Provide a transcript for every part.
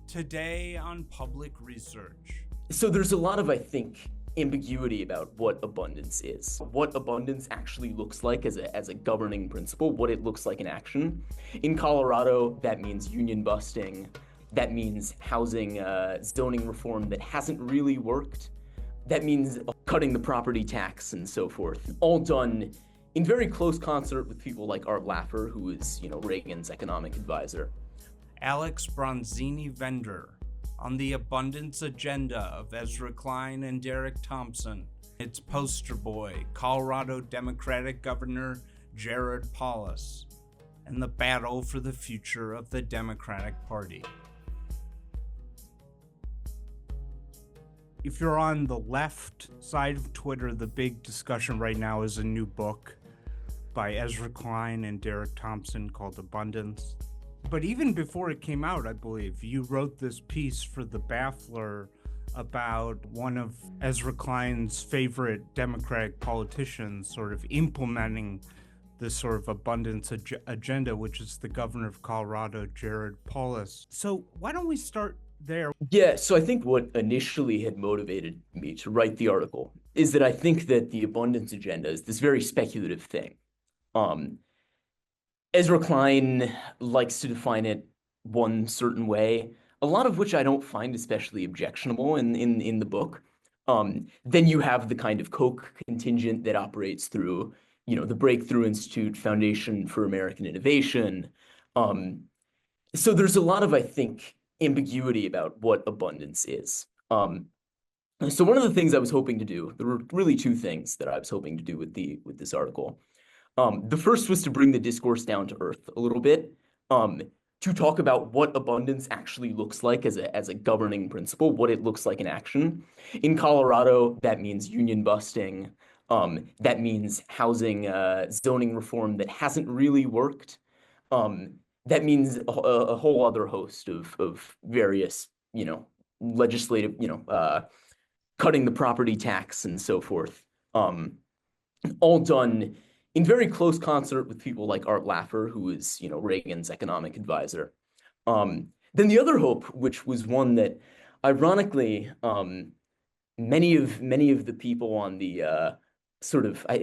Today on Public Research. So there's a lot of, I think, ambiguity about what abundance is, what abundance actually looks like as a governing principle, what it looks like in action. In Colorado, that means union busting, that means housing zoning reform that hasn't really worked, that means cutting the property tax and so forth, all done in very close concert with people like Art Laffer, who is, Reagan's economic advisor. Alex Bronzini-Vender on the abundance agenda of Ezra Klein and Derek Thompson. Its poster boy, Colorado Democratic Governor Jared Polis, and the battle for the future of the Democratic Party. If you're on the left side of Twitter, the big discussion right now is a new book by Ezra Klein and Derek Thompson called Abundance. But even before it came out, I believe, you wrote this piece for the Baffler about one of Ezra Klein's favorite Democratic politicians sort of implementing this sort of abundance agenda, which is the governor of Colorado, Jared Polis. So why don't we start there? Yeah, so I think what initially had motivated me to write the article is that I think that the abundance agenda is this very speculative thing. Ezra Klein likes to define it one certain way, a lot of which I don't find especially objectionable in the book. Then you have the kind of Koch contingent that operates through, the Breakthrough Institute, Foundation for American Innovation. So there's a lot of, I think, ambiguity about what abundance is. So one of the things I was hoping to do, there were really two things that I was hoping to do with this article. The first was to bring the discourse down to earth a little bit, to talk about what abundance actually looks like as a governing principle, what it looks like in action. In Colorado, that means union busting, that means housing zoning reform that hasn't really worked. That means a whole other host of various, legislative, cutting the property tax and so forth, all done in very close concert with people like Art Laffer, who is, Reagan's economic advisor. Then the other hope, which was one that, ironically, many of the people on the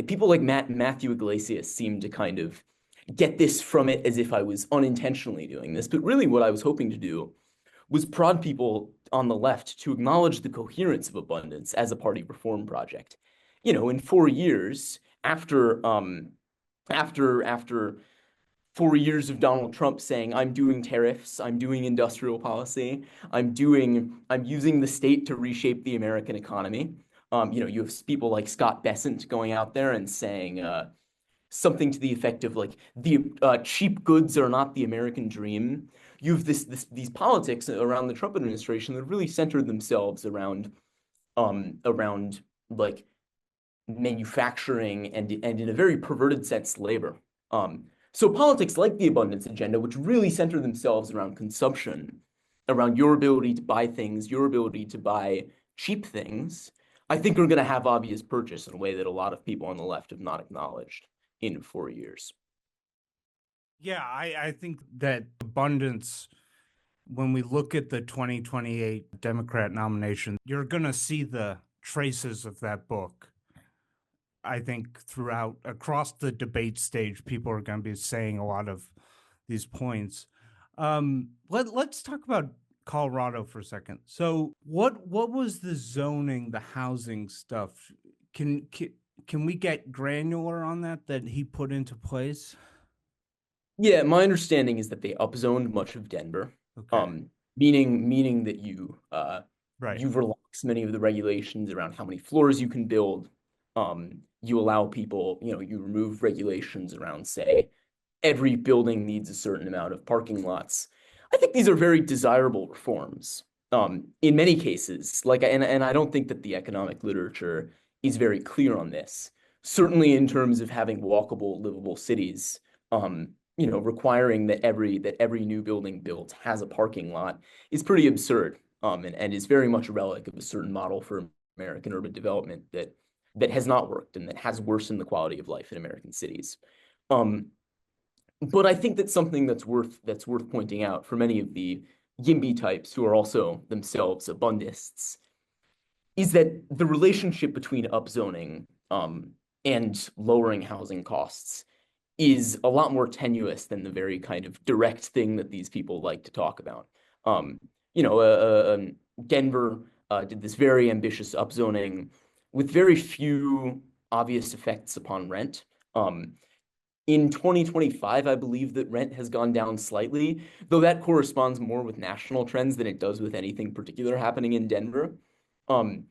people like Matthew Iglesias seem to kind of get this from it as if I was unintentionally doing this. But really what I was hoping to do was prod people on the left to acknowledge the coherence of abundance as a party reform project. In 4 years, after 4 years of Donald Trump saying, I'm doing tariffs, I'm doing industrial policy, I'm using the state to reshape the American economy. You have people like Scott Bessent going out there and saying something to the effect of like, the cheap goods are not the American dream. You have these politics around the Trump administration that really centered themselves around like manufacturing and in a very perverted sense, labor. So politics like the abundance agenda, which really center themselves around consumption, around your ability to buy things, your ability to buy cheap things, I think are going to have obvious purchase in a way that a lot of people on the left have not acknowledged in 4 years. Yeah, I think that abundance, when we look at the 2028 Democrat nomination, you're going to see the traces of that book. I think across the debate stage, people are going to be saying a lot of these points. Let's talk about Colorado for a second. So what was the zoning, the housing stuff? Can we get granular on that he put into place? Yeah, my understanding is that they upzoned much of Denver, Okay. Meaning that you Right. you've relaxed many of the regulations around how many floors you can build. You allow people, you remove regulations around, say, every building needs a certain amount of parking lots. I think these are very desirable reforms. In many cases, and I don't think that the economic literature is very clear on this. Certainly in terms of having walkable, livable cities, requiring that every new building built has a parking lot is pretty absurd, and is very much a relic of a certain model for American urban development that has not worked and that has worsened the quality of life in American cities. But I think that's something that's worth pointing out for many of the YIMBY types who are also themselves abundists, is that the relationship between upzoning and lowering housing costs is a lot more tenuous than the very kind of direct thing that these people like to talk about. Um, Denver did this very ambitious upzoning with very few obvious effects upon rent. Um, in 2025, I believe that rent has gone down slightly, though that corresponds more with national trends than it does with anything particular happening in Denver. Um,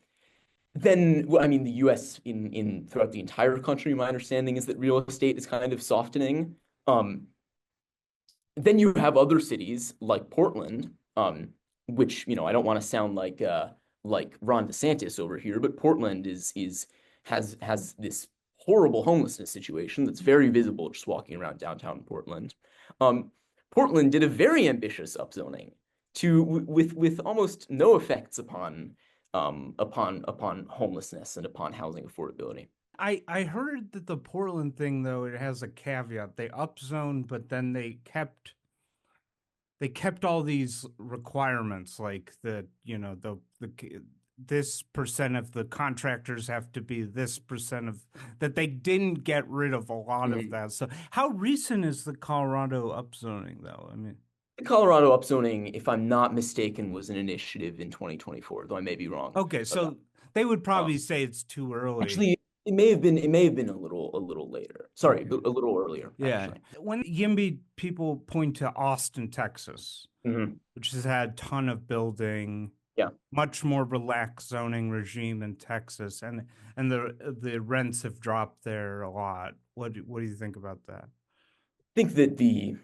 then, well, I mean, the U.S. in throughout the entire country, my understanding is that real estate is kind of softening. Um, then you have other cities like Portland, which I don't want to sound like Ron DeSantis over here, but Portland has this horrible homelessness situation that's very visible just walking around downtown Portland. Um, Portland did a very ambitious upzoning with almost no effects upon homelessness and upon housing affordability. I heard that the Portland thing though, it has a caveat. They upzoned, but then they kept all these requirements like this percent of the contractors have to be this percent of that. They didn't get rid of a lot of that. So how recent is the Colorado upzoning though? I mean, The Colorado upzoning, if I'm not mistaken, was an initiative in 2024, though I may be wrong okay, about. so they would Um, probably say it's too early. Actually, it may have been a little later. Sorry, Okay. a little earlier, Yeah. actually. When YIMBY people point to Austin, Texas, Mhm. which has had a ton of building, Yeah. much more relaxed zoning regime in Texas, and the rents have dropped there a lot. What do you think about that? I think that the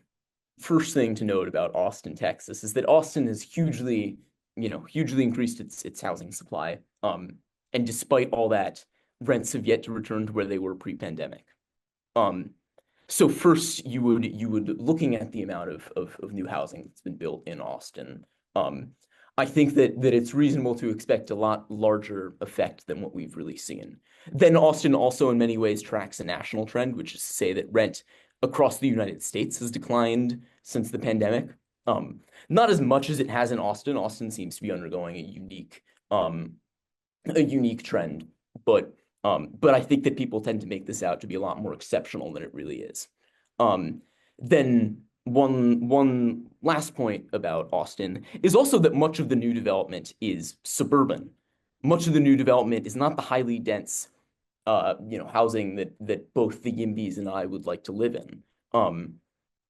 first thing to note about Austin, Texas, is that Austin has hugely increased its housing supply. And despite all that, rents have yet to return to where they were pre-pandemic. Um, so first, you would looking at the amount of new housing that's been built in Austin. Um, I think that it's reasonable to expect a lot larger effect than what we've really seen. Then Austin also in many ways tracks a national trend, which is to say that rent across the United States has declined since the pandemic. Um, Not as much as it has in Austin. Austin seems to be undergoing um, a unique trend, but I think that people tend to make this out to be a lot more exceptional than it really is. Then one last point about Austin is also that much of the new development is suburban. Much of the new development is not the highly dense, housing that both the Yimbys and I would like to live in. Um,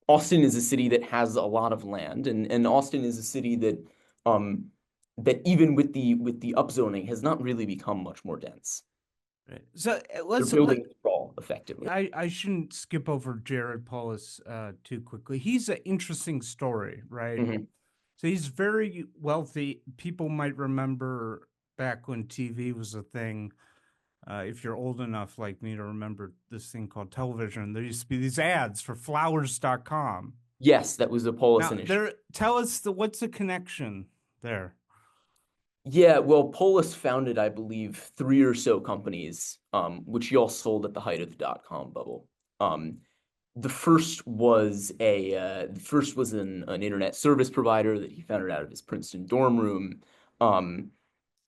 Austin is a city that has a lot of land, and Austin is a city um, that even with the upzoning has not really become much more dense. Right. So They're let's let building sprawl effectively. I shouldn't skip over Jared Polis too quickly. He's an interesting story, right? Mhm. So he's very wealthy. People might remember back when TV was a thing. If you're old enough like me to remember this thing called television, there used to be these ads for flowers.com. Yes, that was a Polis Now, initiative. tell us what's the connection there? Yeah, well, Polis founded, I believe, three or so companies, which he all sold at the height of the dot-com bubble. Um, the first was an internet service provider that he founded out of his Princeton dorm room, um,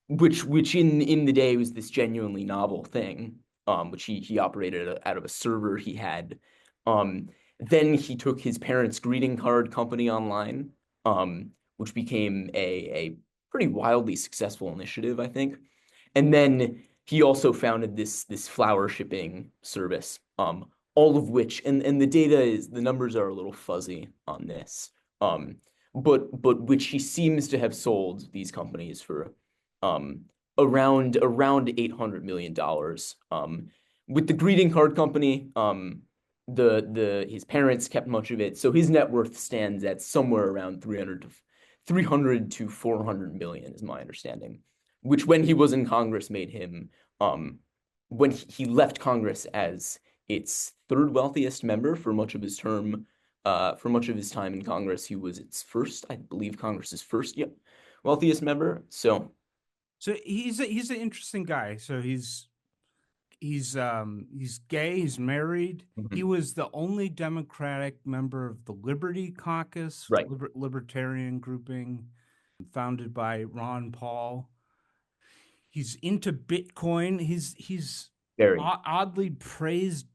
which in the day was this genuinely novel thing, which he operated out of a server he had. Um, then he took his parents' greeting card company online, which became a pretty wildly successful initiative, I think. And then he also founded this flower shipping service, all of which and the numbers are a little fuzzy on this, um, but which he seems to have sold these companies for um, around $800 million. With the greeting card company, the his parents kept much of it, so his net worth stands at somewhere around 300 to 400 million, is my understanding. Which, when he was in Congress, made him when he left Congress as its third wealthiest member for much of his term. For much of his time in Congress, he was its first, I believe, Congress's first, yep, wealthiest member. So So he's an interesting guy. So He's gay, he's married. He Mhm. was the only Democratic member of the Liberty Caucus, Right. libertarian grouping founded by Ron Paul. He's into Bitcoin. He's Very. oddly praised,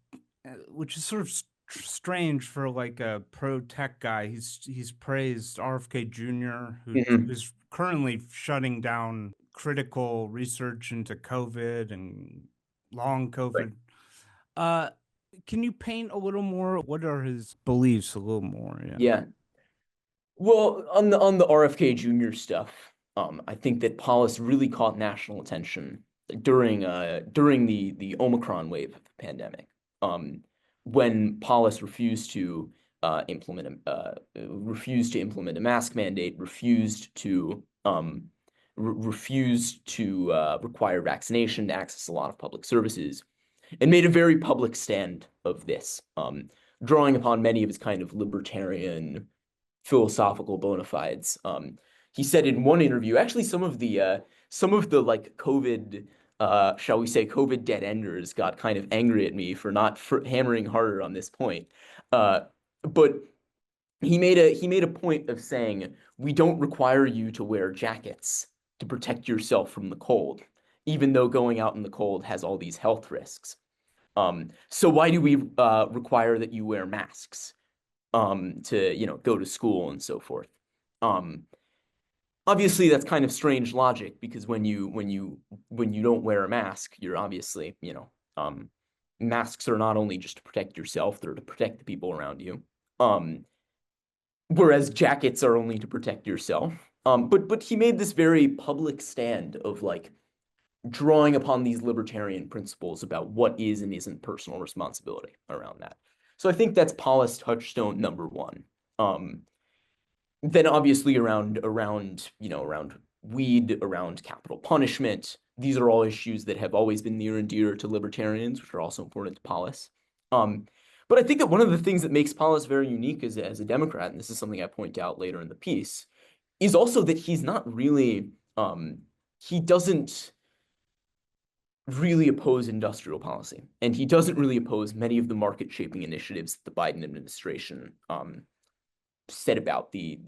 which is sort of strange for like a pro tech guy. He's praised RFK Jr., Mhm. who's currently shutting down critical research into COVID and long Right. COVID. Uh, can you paint a little more? What are his beliefs a little more? Yeah. Yeah. Well, on the RFK Jr. stuff, I think that Paulus really caught national attention during the Omicron wave of the pandemic. Um, when Paulus refused to implement a mask mandate, refused to require vaccination to access a lot of public services, and made a very public stand of this, drawing upon many of his kind of libertarian philosophical bona fides. He said in one interview, actually, some of the like COVID, shall we say, COVID dead enders got kind of angry at me for not hammering harder on this point. Uh, but he made a point of saying we don't require you to wear jackets to protect yourself from the cold, even though going out in the cold has all these health risks. So why do we require that you wear masks? To go to school and so forth. Um, Obviously, that's kind of strange logic because when you don't wear a mask, you're obviously masks are not only just to protect yourself; they're to protect the people around you. Um, Whereas jackets are only to protect yourself. But he made this very public stand of like drawing upon these libertarian principles about what is and isn't personal responsibility around that. So I think that's Paulus touchstone number one. Um, then obviously around weed, around capital punishment, these are all issues that have always been near and dear to libertarians, which are also important to Paulus. Um, but I think that one of the things that makes Paulus very unique as a Democrat, and this is something I point out later in the piece, is also that he's not really he doesn't really oppose industrial policy, and he doesn't really oppose many of the market shaping initiatives that the Biden administration said about the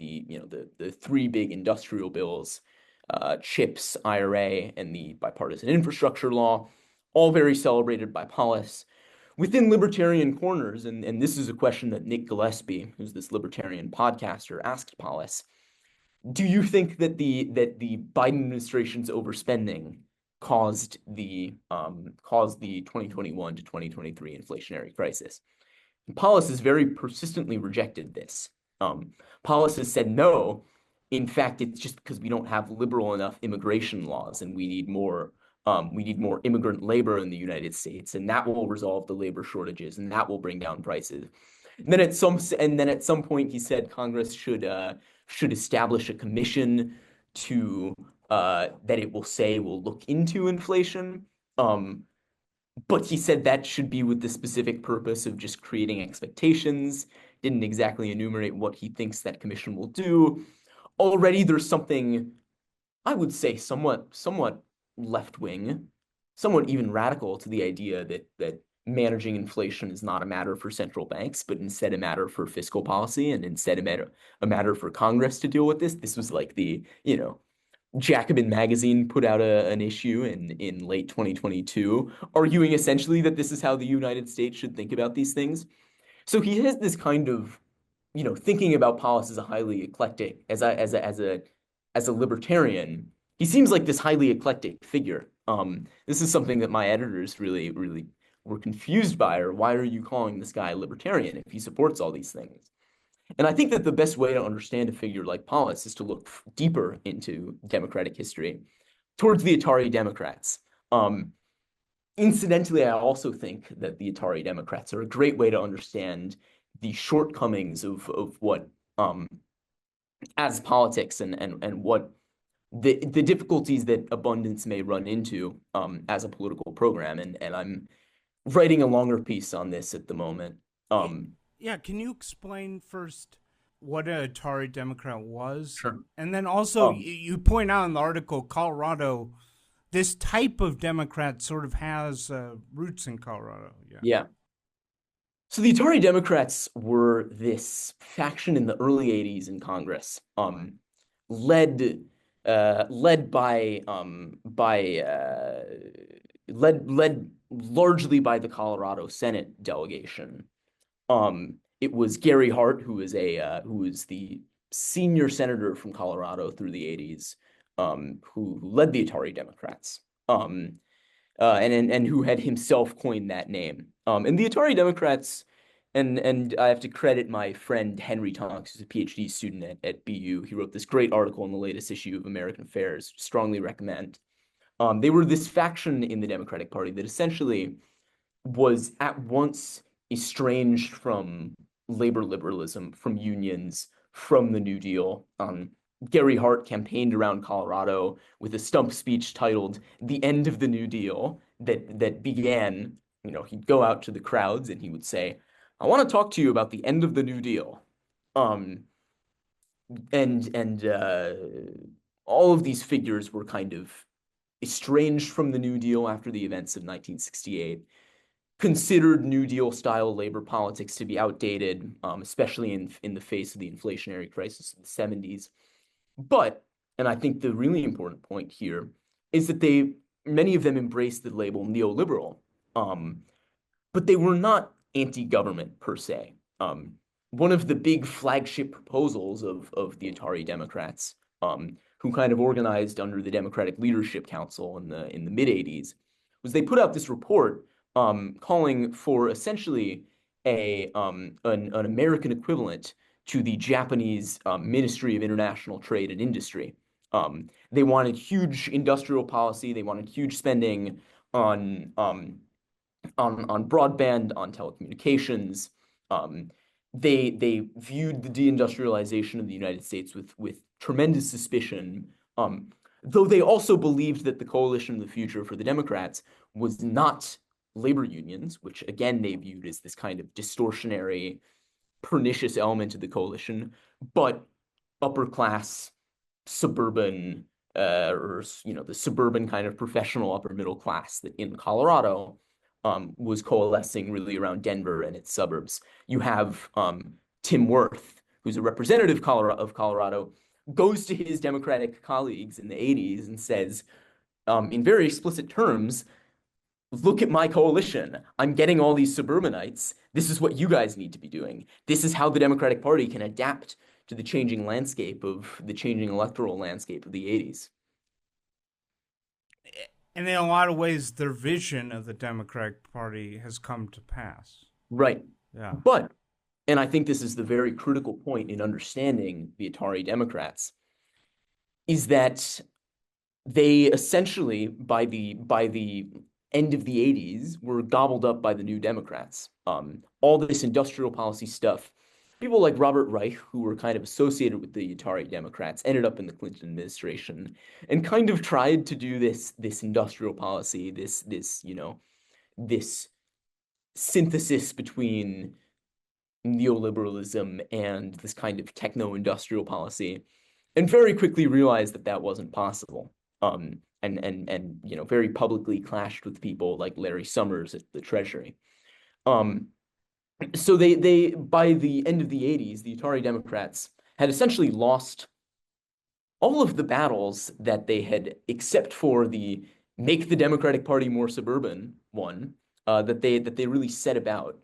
three big industrial bills, CHIPS, IRA, and the bipartisan infrastructure law, all very celebrated by Paulus. Within libertarian corners, and this is a question that Nick Gillespie, who's this libertarian podcaster, asked Paulus, do you think that the Biden administration's overspending caused the 2021 to 2023 inflationary crisis? Paulus has very persistently rejected this. Paulus has said no. In fact, it's just because we don't have liberal enough immigration laws, and we need more immigrant labor in the United States, and that will resolve the labor shortages, and that will bring down prices. And then at some point, he said Congress should establish a commission to that it will say will look into inflation. Um, but he said that should be with the specific purpose of just creating expectations, didn't exactly enumerate what he thinks that commission will do. Already there's something, I would say, somewhat left-wing, somewhat even radical to the idea that managing inflation is not a matter for central banks, but instead a matter for fiscal policy and instead a matter for Congress to deal with this. This was like Jacobin magazine put out an issue in late 2022 arguing essentially that this is how the United States should think about these things. So he has this kind of, thinking about Paulus as a highly eclectic, as a libertarian, he seems like this highly eclectic figure. This is something that my editors really, really were confused by, or why are you calling this guy a libertarian if he supports all these things? And I think that the best way to understand a figure like Paulus is to look deeper into Democratic history towards the Atari Democrats. Um, Incidentally, I also think that the Atari Democrats are a great way to understand the shortcomings of what as politics and what the difficulties that abundance may run into as a political program. And I'm writing a longer piece on this at the moment. Y- Um, Yeah, can you explain first what an Atari Democrat was? Sure. And then also, Um, you point out in the article, Colorado this type of Democrat sort of has roots in Colorado. Yeah. Yeah. So the Atari Democrats were this faction in the early 80s in Congress, led led largely by the Colorado Senate delegation. It was Gary Hart, who was the senior senator from Colorado through the 80s, who led the Atari Democrats. And who had himself coined that name. And the Atari Democrats, and I have to credit my friend Henry Tonks, who's a PhD student at BU. He wrote this great article in the latest issue of American Affairs. Strongly recommend. They were this faction in the Democratic Party that essentially was at once estranged from labor liberalism, from unions, from the New Deal. Gary Hart campaigned around Colorado with a stump speech titled "The End of the New Deal" that began, he'd go out to the crowds and he would say, "I want to talk to you about the end of the New Deal." Um, and all of these figures were kind of estranged from the New Deal after the events of 1968, considered New Deal style labor politics to be outdated, especially in the face of the inflationary crisis of the 70s. But, and I think the really important point here is that many of them embraced the label neoliberal, but they were not anti-government per se. One of the big flagship proposals of the Atari Democrats, who kind of organized under the Democratic Leadership Council in the mid 80s, was they put out this report calling for essentially an American equivalent to the Japanese Ministry of International Trade and Industry. They wanted huge industrial policy. They wanted huge spending on broadband, on telecommunications. They viewed the deindustrialization of the United States with tremendous suspicion, though they also believed that the coalition of the future for the Democrats was not labor unions, which again they viewed as this kind of distortionary, pernicious element of the coalition, but upper class, suburban, or the suburban kind of professional upper middle class that in Colorado was coalescing really around Denver and its suburbs. You have Tim Wirth, who's a representative of Colorado, goes to his Democratic colleagues in the 80s and says, in very explicit terms, "Look at my coalition. I'm getting all these suburbanites. This is what you guys need to be doing. This is how the Democratic Party can adapt to the changing electoral landscape of the 80s. And in a lot of ways, their vision of the Democratic Party has come to pass. Right. Yeah. But, and I think this is the very critical point in understanding the Atari Democrats, is that they essentially, by the end of the 80s, were gobbled up by the New Democrats. All this industrial policy stuff. People like Robert Reich, who were kind of associated with the Atari Democrats, ended up in the Clinton administration and kind of tried to do this industrial policy, this synthesis between neoliberalism and this kind of techno-industrial policy, and very quickly realized that that wasn't possible. And very publicly clashed with people like Larry Summers at the Treasury. So they by the end of the 80s, the Atari Democrats had essentially lost all of the battles that they had, except for the make the Democratic Party more suburban one, that they really set about.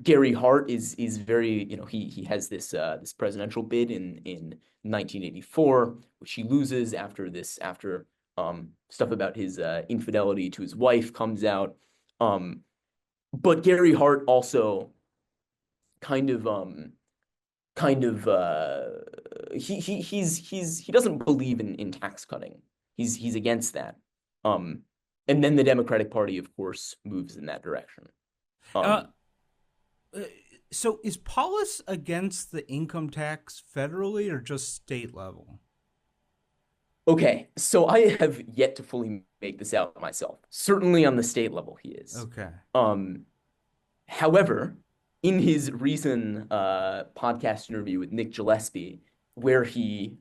Gary Hart is very, he has this presidential bid in 1984, which he loses after stuff about his infidelity to his wife comes out. But Gary Hart also he doesn't believe in tax cutting. He's against that. And then the Democratic Party, of course, moves in that direction. So is Polis against the income tax federally or just state level? Okay, so I have yet to fully make this out myself. Certainly on the state level, he is. Okay. However, in his recent podcast interview with Nick Gillespie, where he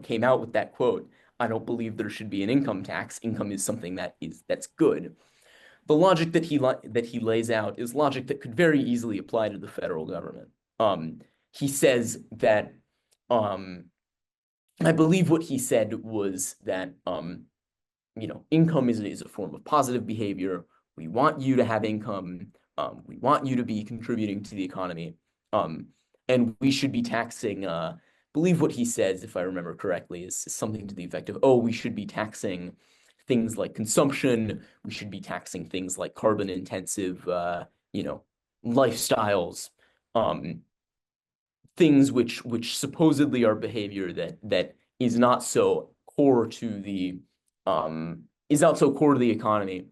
came out with that quote, I don't believe there should be an income tax. Income is something that's good. The logic that he lays out is logic that could very easily apply to the federal government. He says that I believe what he said was that income is a form of positive behavior. We want you to have income. We want you to be contributing to the economy. And we should be taxing, believe what he says, if I remember correctly, is something to the effect of, we should be taxing things like consumption. We should be taxing things like carbon intensive, lifestyles, things which supposedly are behavior that is not so core to the economy,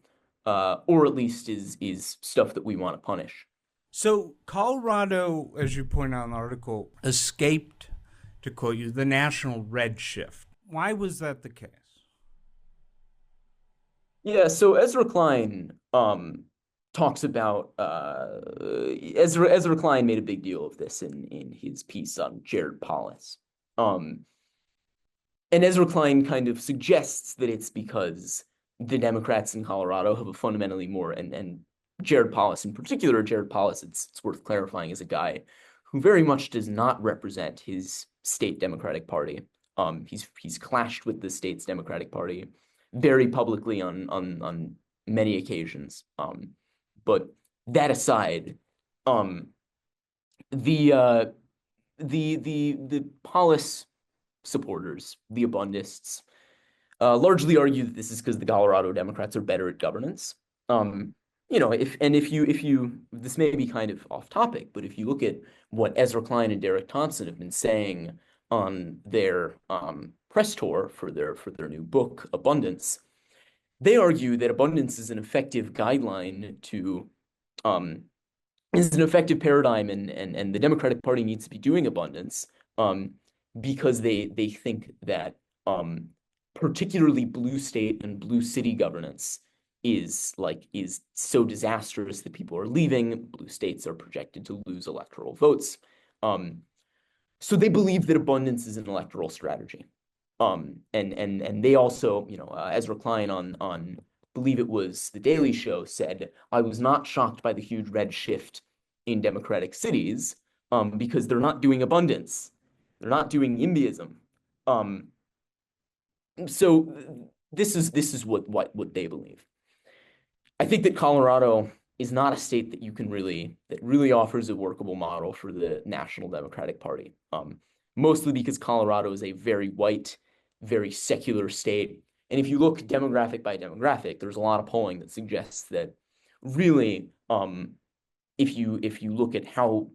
or at least is stuff that we want to punish. So Colorado, as you point out in the article, escaped, to quote you, the national red shift. Why was that the case? Yeah, so Ezra Klein talks about Ezra Klein made a big deal of this in his piece on Jared Polis. And Ezra Klein kind of suggests that it's because the Democrats in Colorado have a fundamentally more, and Jared Polis in particular, Jared Polis, it's worth clarifying, is a guy who very much does not represent his state Democratic Party. He's clashed with the state's Democratic Party very publicly on many occasions. But that aside, the Polis supporters, the abundists, largely argue that this is because the Colorado Democrats are better at governance. If you this may be kind of off topic, but if you look at what Ezra Klein and Derek Thompson have been saying on their press tour for their new book, Abundance, they argue that abundance is an effective guideline to is an effective paradigm, and the Democratic Party needs to be doing abundance because they think that particularly blue state and blue city governance is so disastrous that people are leaving. Blue states are projected to lose electoral votes. So they believe that abundance is an electoral strategy. And they also, Ezra Klein on believe it was The Daily Show said, I was not shocked by the huge red shift in Democratic cities because they're not doing abundance. They're not doing NIMBYism. So this is what they believe. I think that Colorado is not a state that really offers a workable model for the National Democratic Party. Mostly because Colorado is a very white, very secular state. And if you look demographic by demographic, there's a lot of polling that suggests that really, if you look at how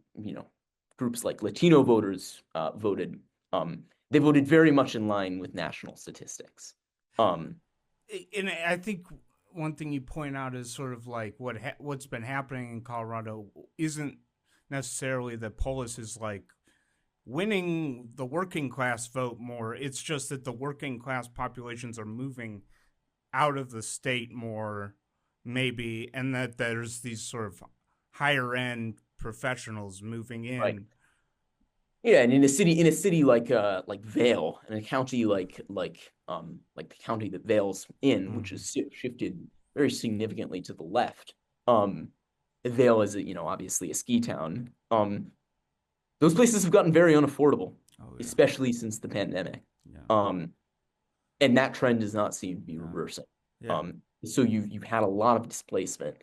groups like Latino voters voted, they voted very much in line with national statistics. And I think one thing you point out is sort of like what's been happening in Colorado isn't necessarily that Polis is like winning the working class vote more. It's just that the working class populations are moving out of the state more, maybe, and that there's these sort of higher end professionals moving in. Right. Yeah, and in a city like Vail, in a county like the county that Vail's in, which is shifted very significantly to the left. Vail is obviously a ski town. Those places have gotten very unaffordable, especially since the pandemic. Yeah. And that trend does not seem to be reversing. Yeah. So you've had a lot of displacement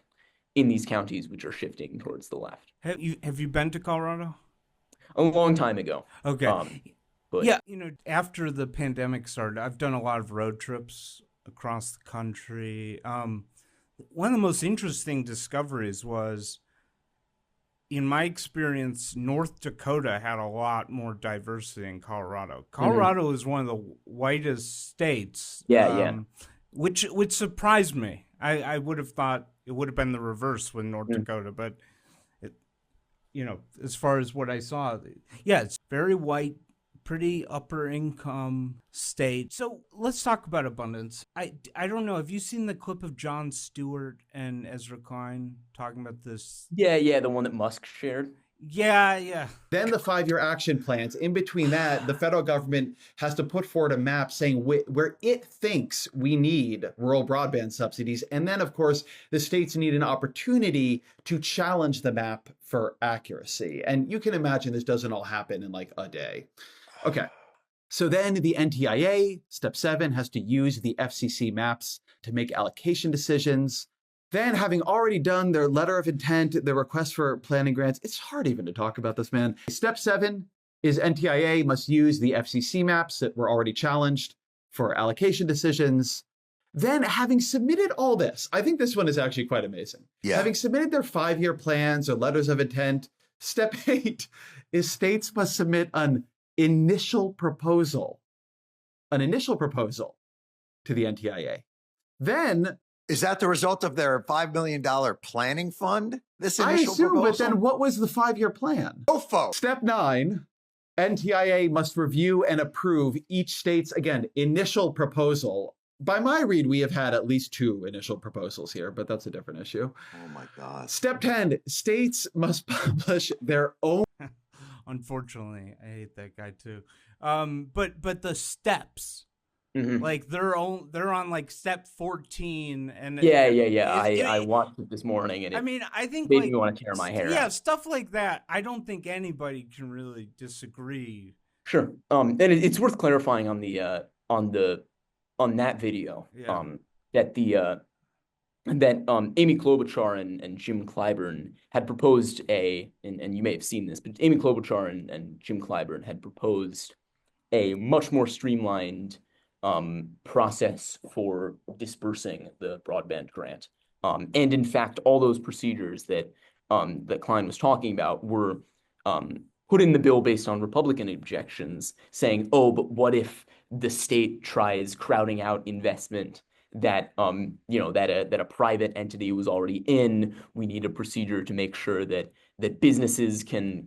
in these counties which are shifting towards the left. Have you been to Colorado? A long time ago. Okay. But yeah, after the pandemic started, I've done a lot of road trips across the country. One of the most interesting discoveries was, in my experience, North Dakota had a lot more diversity than Colorado. Colorado is one of the whitest states. Yeah. Which surprised me. I would have thought it would have been the reverse with North Dakota, but as far as what I saw, yeah, it's very white, pretty upper income state. So let's talk about abundance. I don't know. Have you seen the clip of Jon Stewart and Ezra Klein talking about this? Yeah, the one that Musk shared. Yeah. Then the 5-year action plans. In between that, the federal government has to put forward a map saying where it thinks we need rural broadband subsidies. And then, of course, the states need an opportunity to challenge the map for accuracy. And you can imagine this doesn't all happen in like a day. Okay. So then the NTIA, step 7, has to use the FCC maps to make allocation decisions. Then, having already done their letter of intent, their request for planning grants, it's hard even to talk about this, man. Step 7 is NTIA must use the FCC maps that were already challenged for allocation decisions. Then, having submitted all this, I think this one is actually quite amazing. Yeah. Having submitted their 5-year plans or letters of intent, step 8 is states must submit an initial proposal to the NTIA. Then, is that the result of their $5 million planning fund? This initial I assume, proposal? but then what was the 5-year plan? OFO. Step 9, NTIA must review and approve each state's, again, initial proposal. By my read, we have had at least 2 initial proposals here, but that's a different issue. Oh my God. Step 10, states must publish their own. Unfortunately, I hate that guy too. But the steps. Mhm. Like they're on like step 14 and I watched it this morning and it I mean, I think made like, me want to tear my hair yeah, out. stuff like that. I don't think anybody can really disagree. Sure. And it's worth clarifying on that video Yeah. that Amy Klobuchar and Jim Clyburn had proposed and you may have seen this, but Amy Klobuchar and Jim Clyburn had proposed a much more streamlined process for dispersing the broadband grant. And in fact, all those procedures that Klein was talking about were put in the bill based on Republican objections, saying, "Oh, but what if the state tries crowding out investment that that a private entity was already in? We need a procedure to make sure that businesses can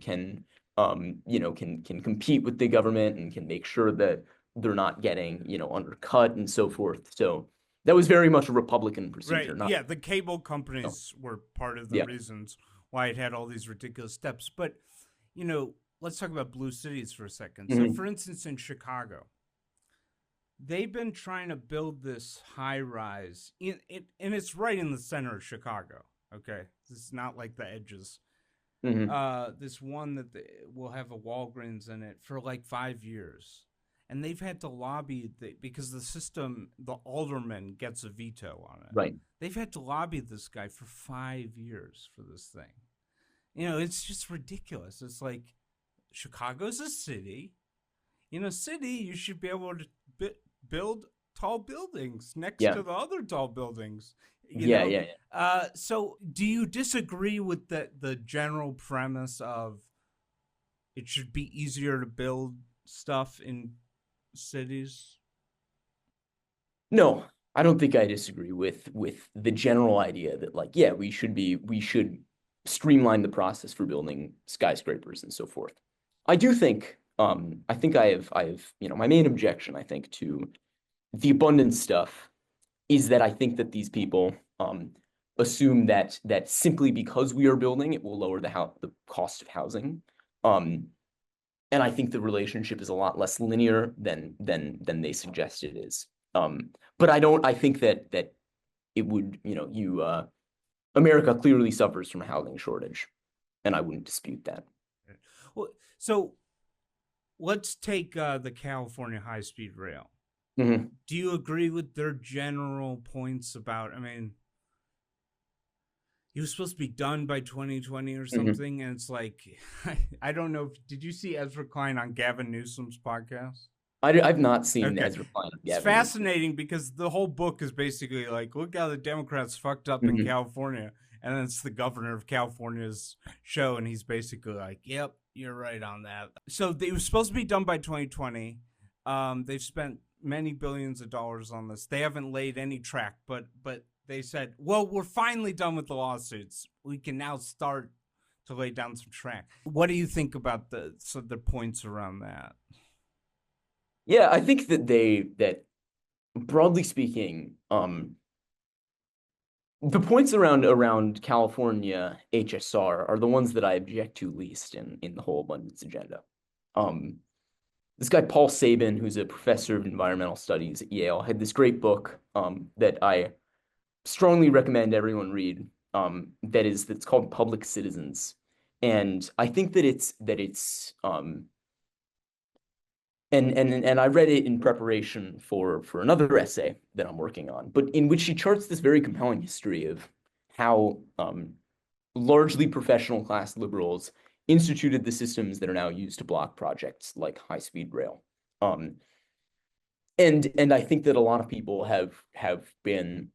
compete with the government and can make sure that they're not getting, undercut and so forth." So that was very much a Republican procedure. Right. Yeah, the cable companies were part of the reasons why it had all these ridiculous steps. But, let's talk about blue cities for a second. So, for instance, in Chicago, they've been trying to build this high rise, and it's right in the center of Chicago. Okay, it's not like the edges. This one that will have a Walgreens in it for like 5 years. And they've had to lobby because the alderman gets a veto on it. Right. They've had to lobby this guy for 5 years for this thing. It's just ridiculous. It's like Chicago's a city. In a city, you should be able to build tall buildings next to the other tall buildings. So do you disagree with the general premise of it should be easier to build stuff in cities? No, I don't think I disagree with the general idea that we should streamline the process for building skyscrapers and so forth. I do think I have my main objection, I think, to the abundance stuff is that I think that these people assume that simply because we are building, it will lower the cost of housing. And I think the relationship is a lot less linear than they suggest it is. But I think that it would, America clearly suffers from a housing shortage, and I wouldn't dispute that. Well, so let's take the California high-speed rail. Do you agree with their general points about, he was supposed to be done by 2020 or something, and it's like, I don't know. Did you see Ezra Klein on Gavin Newsom's podcast? I've not seen Ezra Klein on Gavin. It's fascinating because the whole book is basically like, look how the Democrats fucked up in California, and then it's the governor of California's show, and he's basically like, yep, you're right on that. So it was supposed to be done by 2020. They've spent many billions of dollars on this. They haven't laid any track, but they said, well, we're finally done with the lawsuits. We can now start to lay down some track. What do you think about the points around that? Yeah, I think that broadly speaking, The points around California HSR are the ones that I object to least in the whole abundance agenda. This guy Paul Sabin, who's a professor of environmental studies at Yale, had this great book that I strongly recommend everyone read. That's called Public Citizens, and I think that it's and I read it in preparation for another essay that I'm working on, but in which he charts this very compelling history of how largely professional class liberals instituted the systems that are now used to block projects like high-speed rail. And I think that a lot of people have been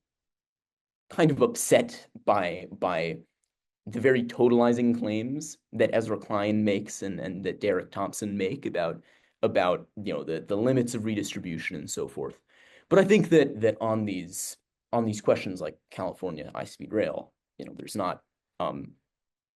kind of upset by the very totalizing claims that Ezra Klein makes and that Derek Thompson make about the limits of redistribution and so forth. But I think that on these questions like California high-speed rail, there's not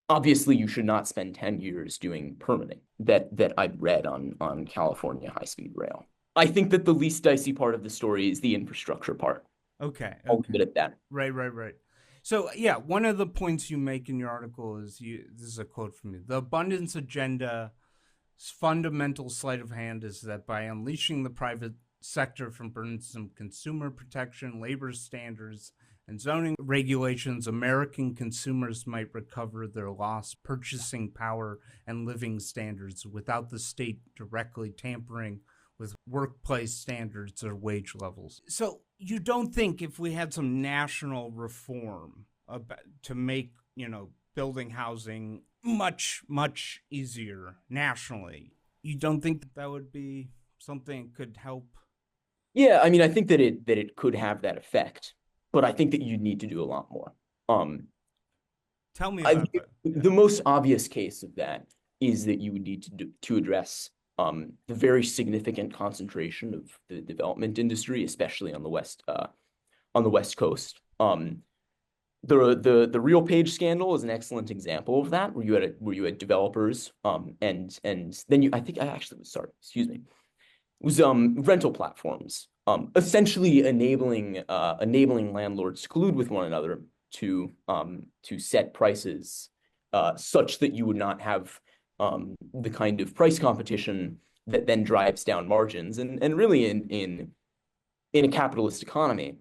obviously you should not spend 10 years doing permitting that I've read on California high-speed rail. I think that the least dicey part of the story is the infrastructure part. Okay. I'll leave it at that. Right. So, yeah, one of the points you make in your article is this is a quote from you. The abundance agenda's fundamental sleight of hand is that by unleashing the private sector from burdensome consumer protection, labor standards, and zoning regulations, American consumers might recover their lost purchasing power and living standards without the state directly tampering with workplace standards or wage levels. So you don't think if we had some national reform to make, building housing much, much easier nationally, you don't think that would be something that could help? Yeah, I mean, I think that it could have that effect, but I think that you need to do a lot more. Tell me about that. The most obvious case of that is that you would need to address the very significant concentration of the development industry, especially on the West Coast. The Real Page scandal is an excellent example of that, where you had developers, and then I think I actually was sorry, excuse me, it was rental platforms, essentially enabling landlords to collude with one another to set prices such that you would not have the kind of price competition that then drives down margins. And really in a capitalist economy,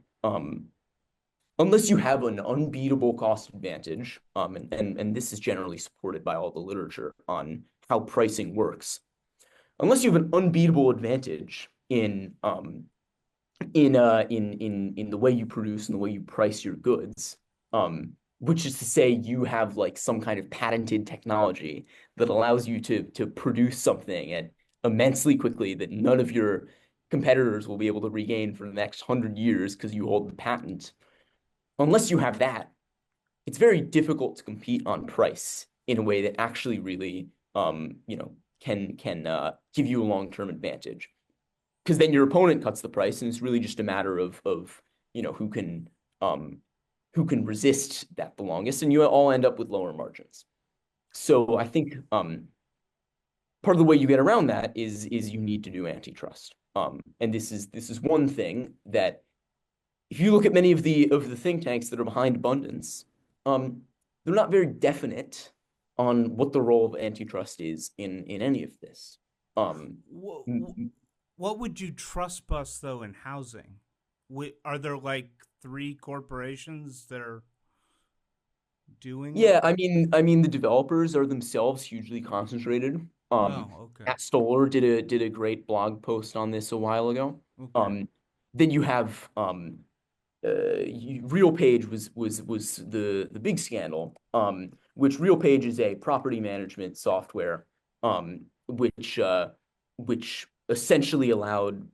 unless you have an unbeatable cost advantage, and this is generally supported by all the literature on how pricing works, unless you have an unbeatable advantage in the way you produce and the way you price your goods, which is to say you have like some kind of patented technology that allows you to produce something at immensely quickly that none of your competitors will be able to regain for the next 100 years because you hold the patent. Unless you have that, it's very difficult to compete on price in a way that actually really can give you a long-term advantage. Because then your opponent cuts the price, and it's really just a matter of who can resist that the longest, and you all end up with lower margins. So I think part of the way you get around that is you need to do antitrust. And this is one thing that, if you look at many of the think tanks that are behind abundance, they're not very definite on what the role of antitrust is in any of this. What would you trust bust though in housing? Are there like 3 corporations that are doing it? Yeah, I mean the developers are themselves hugely concentrated. Okay. Matt Stoller did a great blog post on this a while ago. Okay. Then you have Real Page was the big scandal, which Real Page is a property management software, which essentially allowed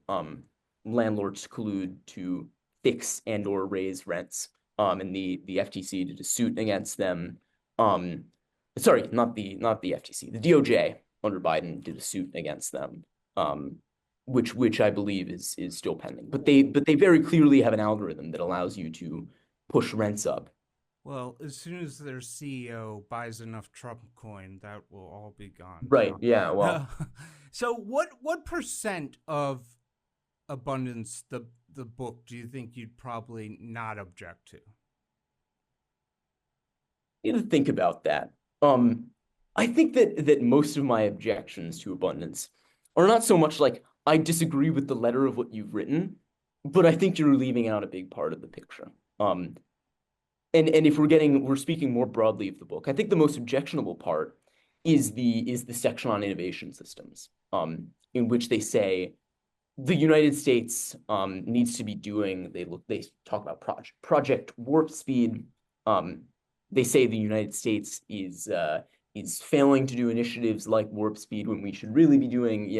landlords to collude to fix and or raise rents, and the FTC did a suit against them. Sorry, not the FTC, the DOJ under Biden did a suit against them, which I believe is still pending. But they very clearly have an algorithm that allows you to push rents up. Well, as soon as their CEO buys enough Trump coin, that will all be gone. Right. Yeah. Well. So what percent of abundance the book do you think you'd probably not object to? You have to think about that. I think that most of my objections to abundance are not so much like I disagree with the letter of what you've written, but I think you're leaving out a big part of the picture. And if we're speaking more broadly of the book, I think the most objectionable part is the section on innovation systems, in which they say the United States needs to be doing. They talk about Project Warp Speed. They say the United States is failing to do initiatives like Warp Speed when we should really be doing,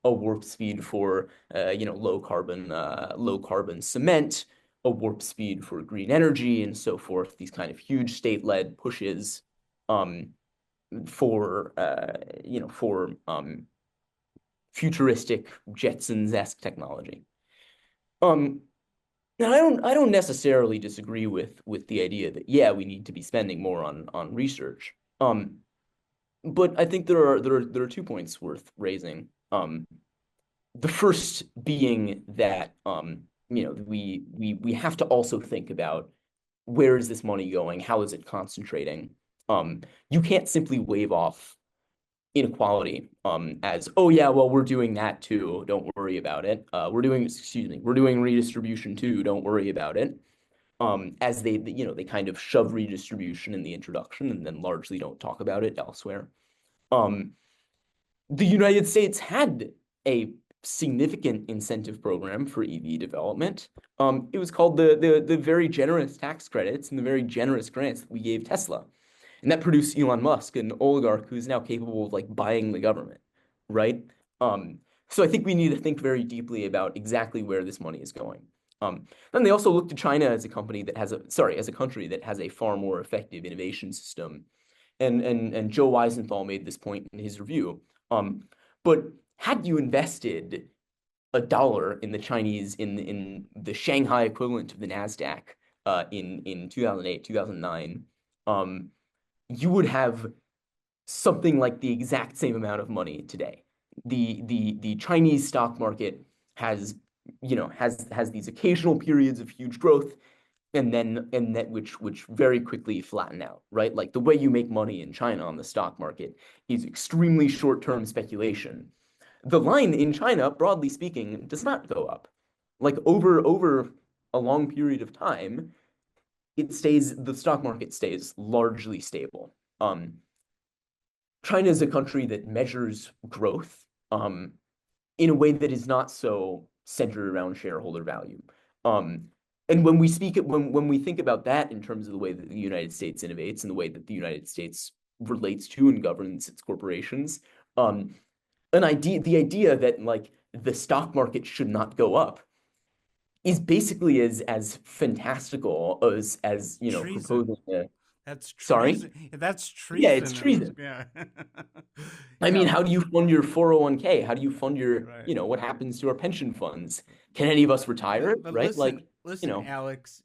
a Warp Speed for low carbon cement, a Warp Speed for green energy, and so forth. These kind of huge state-led pushes for futuristic Jetsons-esque technology. Now I don't necessarily disagree with the idea that we need to be spending more on research. But I think there are 2 points worth raising. The first being that we have to also think about where is this money going? How is it concentrating? You can't simply wave off inequality as, oh yeah, well, we're doing that too, don't worry about it. We're doing redistribution too, don't worry about it. As they kind of shove redistribution in the introduction and then largely don't talk about it elsewhere. The United States had a significant incentive program for EV development. It was called the very generous tax credits and the very generous grants that we gave Tesla. And that produced Elon Musk, an oligarch who's now capable of like buying the government, right? So I think we need to think very deeply about exactly where this money is going. Then they also look to China as a country that has a far more effective innovation system. And Joe Weisenthal made this point in his review. But had you invested $1 in in the Shanghai equivalent of the NASDAQ in 2008, 2009, you would have something like the exact same amount of money today. The Chinese stock market has these occasional periods of huge growth, and that which very quickly flatten out, right? Like the way you make money in China on the stock market is extremely short-term speculation. The line in China, broadly speaking, does not go up. Like over a long period of time, the stock market stays largely stable. China is a country that measures growth in a way that is not so centered around shareholder value. And when we think about that in terms of the way that the United States innovates and the way that the United States relates to and governs its corporations, the idea that like the stock market should not go up is basically as fantastical as proposing That's treason. Sorry? That's treason. Yeah, it's treason. Yeah. I mean, how do you fund your 401k? How do you fund your, Right. what happens to our pension funds? Can any of us retire? But Right? listen, Alex,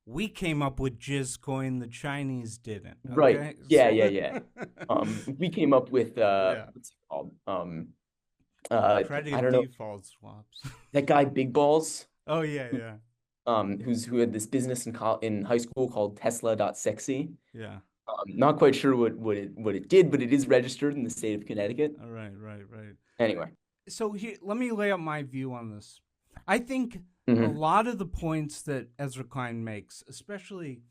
we came up with Jizcoin, the Chinese didn't. Okay? Right. Yeah. We came up with what's it called? Credit I don't know. default swaps. That guy Big Balls, Oh yeah. who had this business in high school called Tesla.sexy. Yeah. Not quite sure what it did, but it is registered in the state of Connecticut. All right. Anyway. So here, let me lay out my view on this. I think a Mhm. lot of the points that Ezra Klein makes, especially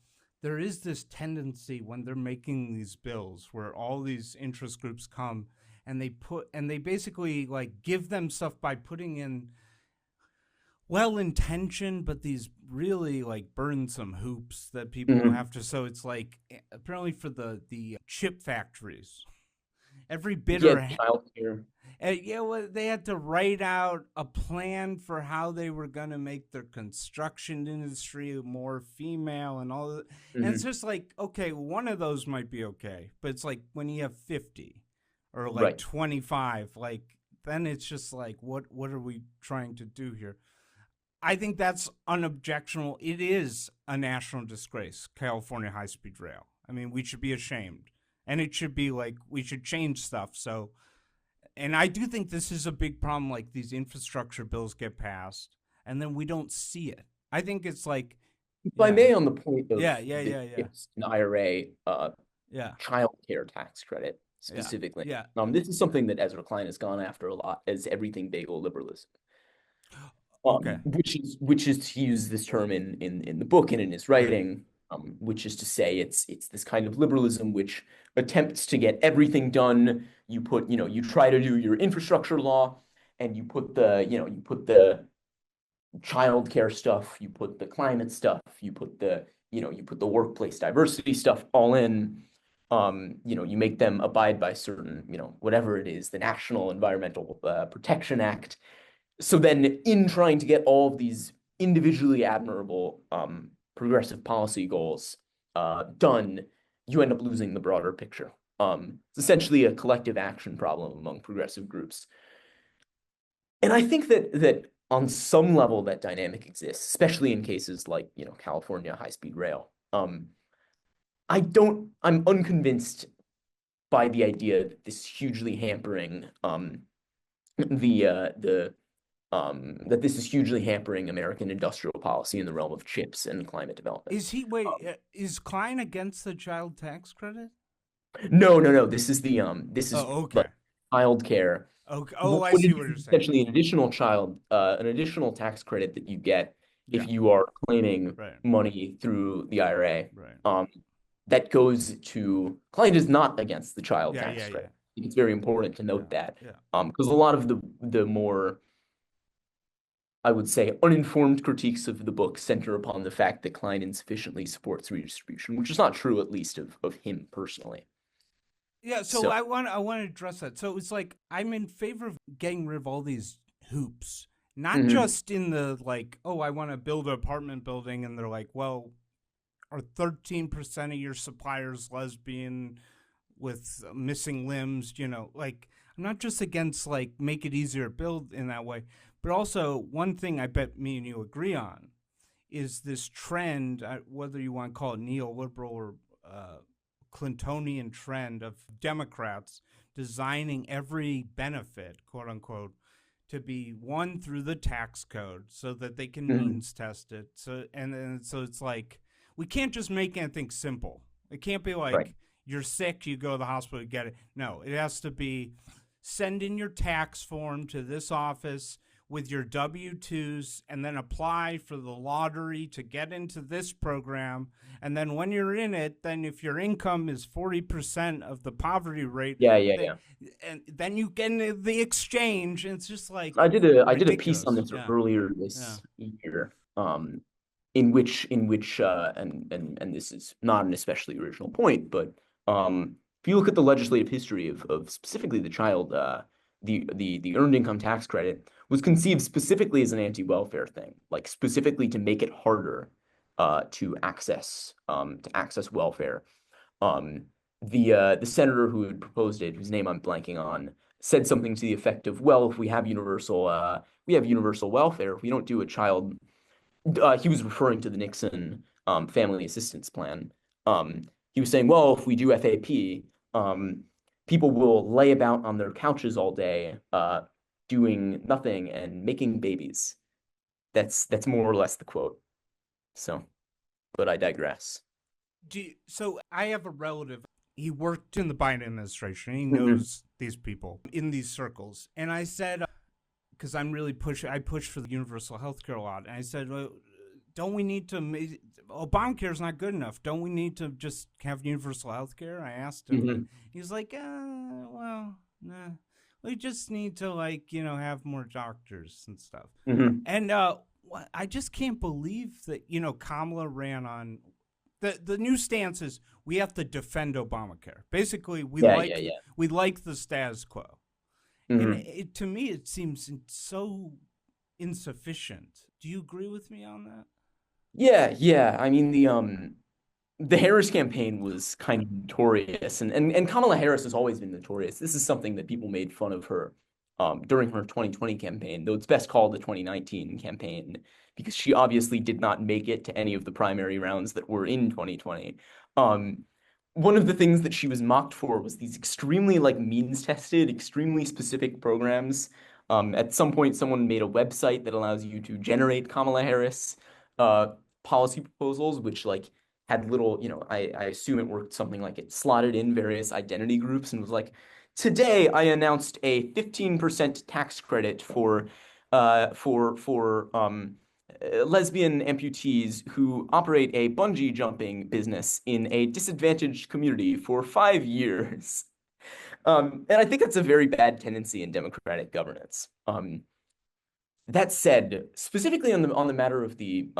there is this tendency when they're making these bills where all these interest groups come and they basically like give them stuff by putting in well-intentioned, but these really like burdensome hoops that people Mhm. have to. So it's like apparently for the chip factories, every bidder, Childcare. well, they had to write out a plan for how they were going to make their construction industry more female and all that. And it's just like, okay, one of those might be okay, but it's like when you have 50 or like Right. 25, like then it's just like, what are we trying to do here? I think that's unobjectionable. It is a national disgrace, California high-speed rail. I mean, we should be ashamed. And it should be like, we should change stuff. So, and I do think this is a big problem, like these infrastructure bills get passed, and then we don't see it. I think it's like If I may, on the point of Yeah. the gifts and IRA Yeah. child care tax credit Yeah. specifically. Yeah. This is something that Ezra Klein has gone after a lot as everything bagel liberalism. Okay. Which is to use this term in the book and in his writing, which is to say it's this kind of liberalism which attempts to get everything done. You try to do your infrastructure law, and you put the childcare stuff, you put the climate stuff, you put the workplace diversity stuff all in. You make them abide by certain, whatever it is, the National Environmental Protection Act. So then in trying to get all of these individually admirable progressive policy goals done, you end up losing the broader picture. It's essentially a collective action problem among progressive groups. And I think that on some level that dynamic exists, especially in cases like, California high-speed rail. I'm unconvinced by the idea that this is hugely hampering that this is hugely hampering American industrial policy in the realm of chips and climate development. Is Klein against the child tax credit? No. This is okay. Child care. Okay. Oh, I see what you're saying. Essentially, an additional tax credit that you get if you are claiming money through the IRA. Right. That goes to Klein is not against the child tax credit. I think it's very important to note that. Because a lot of the more, I would say, uninformed critiques of the book center upon the fact that Klein insufficiently supports redistribution, which is not true, at least of him personally. Yeah, so I want to address that. So it's like I'm in favor of getting rid of all these hoops, not just in the I want to build an apartment building, and they're like, well, are 13% of your suppliers lesbian with missing limbs? I'm not just against make it easier to build in that way, but also one thing I bet me and you agree on is this trend, whether you want to call it neoliberal or Clintonian trend of Democrats designing every benefit, quote unquote, to be won through the tax code so that they can means test it. So it's like we can't just make anything simple. It can't be like you're sick, you go to the hospital, you get it. No, it has to be send in your tax form to this office with your W-2s and then apply for the lottery to get into this program. And then when you're in it, then if your income is 40% of the poverty rate, and then you get into the exchange. And it's just like I did a piece on this earlier this year, in which and this is not an especially original point, but if you look at the legislative history of specifically the child the earned income tax credit was conceived specifically as an anti-welfare thing, specifically to make it harder to access welfare. The senator who had proposed it, whose name I'm blanking on, said something to the effect of, well, if we have universal welfare, if we don't do a child, he was referring to the Nixon family assistance plan. He was saying, well, if we do FAP, people will lay about on their couches all day, doing nothing and making babies. That's more or less the quote. So, but I digress. So I have a relative. He worked in the Biden administration. He knows these people in these circles. And I said, because I push for the universal health care a lot. And I said, well, don't we need to, Obamacare is not good enough. Don't we need to just have universal health care? I asked him. He's like, well, nah. We just need to have more doctors and stuff. And I just can't believe that, Kamala ran on the new stance is we have to defend Obamacare. Basically, we like the status quo. And to me, it seems so insufficient. Do you agree with me on that? Yeah. I mean, the Harris campaign was kind of notorious, and Kamala Harris has always been notorious. This is something that people made fun of her during her 2020 campaign, though it's best called the 2019 campaign because she obviously did not make it to any of the primary rounds that were in 2020. One of the things that she was mocked for was these extremely means-tested, extremely specific programs. At some point, someone made a website that allows you to generate Kamala Harris policy proposals, which like had little, I assume it worked something like it slotted in various identity groups and was like, today I announced a 15% tax credit for lesbian amputees who operate a bungee jumping business in a disadvantaged community for 5 years. And I think that's a very bad tendency in democratic governance. That said, specifically on the matter of the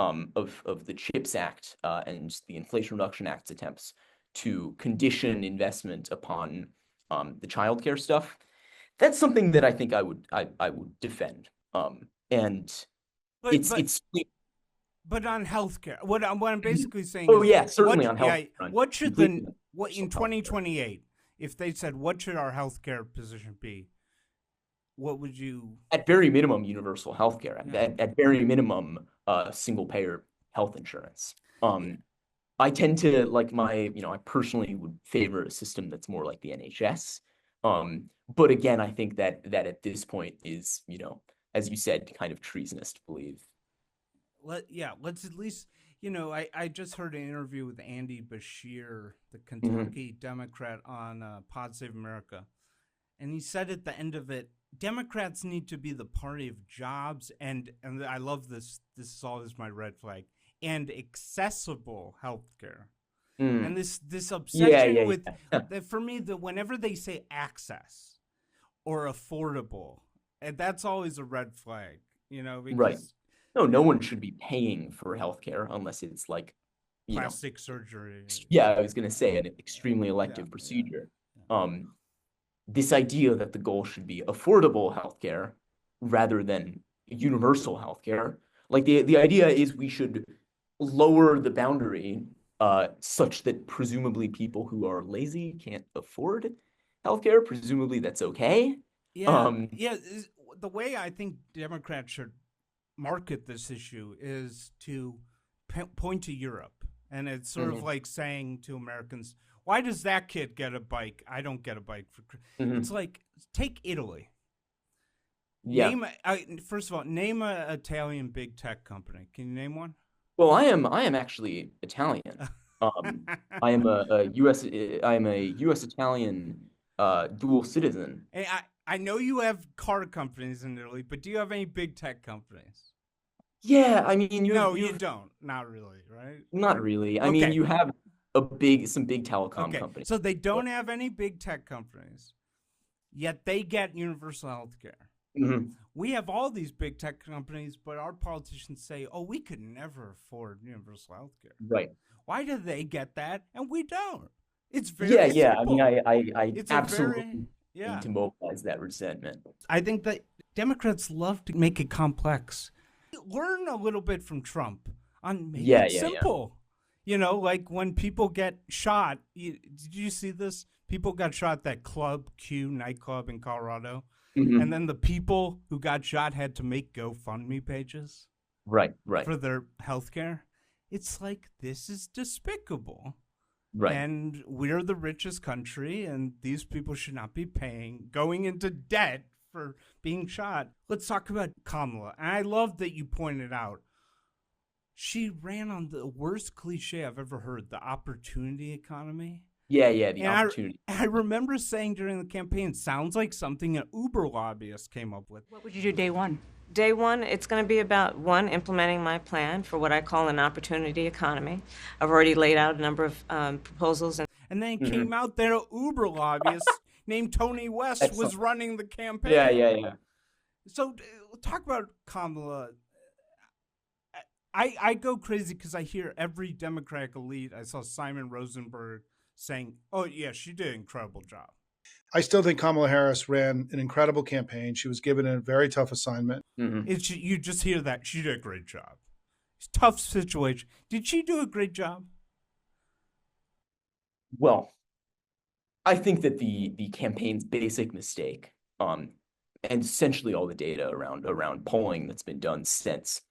CHIPS Act and the Inflation Reduction Act's attempts to condition investment upon the childcare stuff, that's something that I think I would defend. But on healthcare, what I'm basically saying oh is, yeah, certainly on health. What should the what in 2028, if they said what should our healthcare position be, what would you? At very minimum, universal healthcare. Yeah. At very minimum, single payer health insurance. I tend to like I personally would favor a system that's more like the NHS. But again, I think that at this point is, as you said, kind of treasonous to believe. Let's at least, I just heard an interview with Andy Bashir, the Kentucky Democrat on Pod Save America. And he said at the end of it, Democrats need to be the party of jobs and I love this. This is always my red flag. And accessible healthcare. And this obsession with for me, whenever they say access or affordable, and that's always a red flag, because right. No one should be paying for healthcare unless it's like plastic surgery. Yeah, I was gonna say an extremely elective procedure. This idea that the goal should be affordable healthcare rather than universal healthcare. Like the idea is we should lower the boundary such that presumably people who are lazy can't afford healthcare. Presumably that's okay. The way I think Democrats should market this issue is to point to Europe. And it's sort of like saying to Americans, why does that kid get a bike? I don't get a bike. It's like, take Italy. Yeah. First of all, name an Italian big tech company. Can you name one? Well, I am actually Italian. I am a U.S. Italian dual citizen. Hey, I know you have car companies in Italy, but do you have any big tech companies? Yeah, I mean, you don't. Not really, right? Not really. I mean, you have some big telecom companies. So they don't have any big tech companies, yet they get universal health care. We have all these big tech companies, but our politicians say, oh, we could never afford universal health care. Right. Why do they get that and we don't? It's very simple. I mean, I absolutely need to mobilize that resentment. I think that Democrats love to make it complex. Learn a little bit from Trump on making it simple. Like when people get shot. Did you see this? People got shot at that Club Q nightclub in Colorado. And then the people who got shot had to make GoFundMe pages. Right. For their health care. It's like, this is despicable. Right. And we're the richest country, and these people should not be going into debt for being shot. Let's talk about Kamala. And I love that you pointed out, she ran on the worst cliche I've ever heard, the opportunity economy. The opportunity. I remember saying during the campaign, sounds like something an Uber lobbyist came up with. What would you do day one? Day one, it's going to be about, one, implementing my plan for what I call an opportunity economy. I've already laid out a number of proposals. And then it came out there, an Uber lobbyist named Tony West was running the campaign. Yeah. So talk about Kamala. I go crazy because I hear every Democratic elite. I saw Simon Rosenberg saying, oh, yeah, she did an incredible job. I still think Kamala Harris ran an incredible campaign. She was given a very tough assignment. You just hear that. She did a great job. It's a tough situation. Did she do a great job? Well, I think that the campaign's basic mistake, and essentially all the data around polling that's been done since,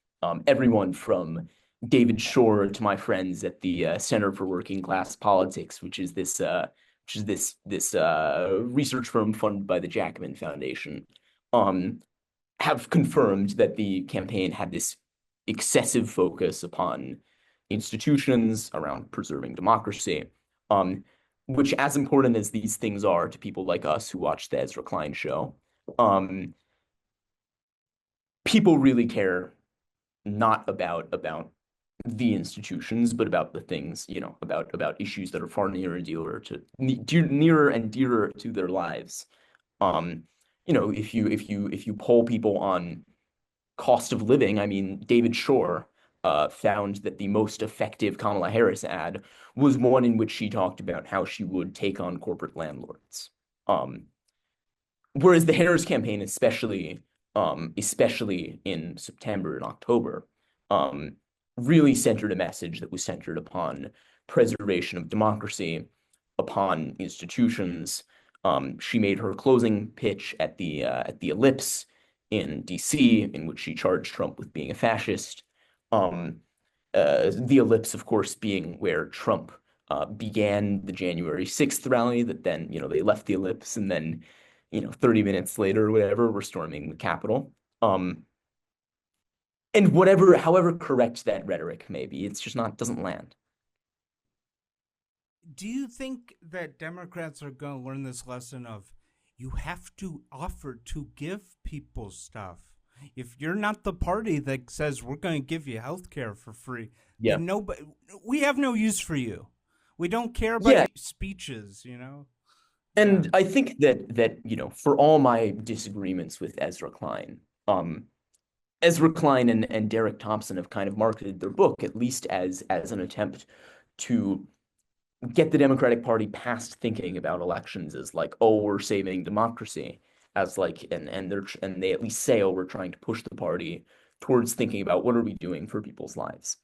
everyone from David Shore to my friends at the Center for Working Class Politics, which is this research firm funded by the Jackman Foundation, have confirmed that the campaign had this excessive focus upon institutions, around preserving democracy, which, as important as these things are to people like us who watch the Ezra Klein show, people really care not about the institutions, but about the things, about issues that are far nearer and dearer to their lives. If you poll people on cost of living, I mean, David Shore found that the most effective Kamala Harris ad was one in which she talked about how she would take on corporate landlords. Whereas the Harris campaign, especially in September and October, really centered a message that was centered upon preservation of democracy, upon institutions. She made her closing pitch at the Ellipse in DC, in which she charged Trump with being a fascist. The Ellipse, of course, being where Trump began the January 6th rally that then, they left the Ellipse and then, 30 minutes later or whatever, we're storming the Capitol. And however correct that rhetoric may be, it's just doesn't land. Do you think that Democrats are going to learn this lesson of you have to offer to give people stuff? If you're not the party that says we're going to give you health care for free, then we have no use for you. We don't care about speeches, And I think that for all my disagreements with Ezra Klein, Ezra Klein and Derek Thompson have kind of marketed their book, at least as an attempt to get the Democratic Party past thinking about elections as like, oh, we're saving democracy, as like, and they at least say, oh, we're trying to push the party towards thinking about what are we doing for people's lives.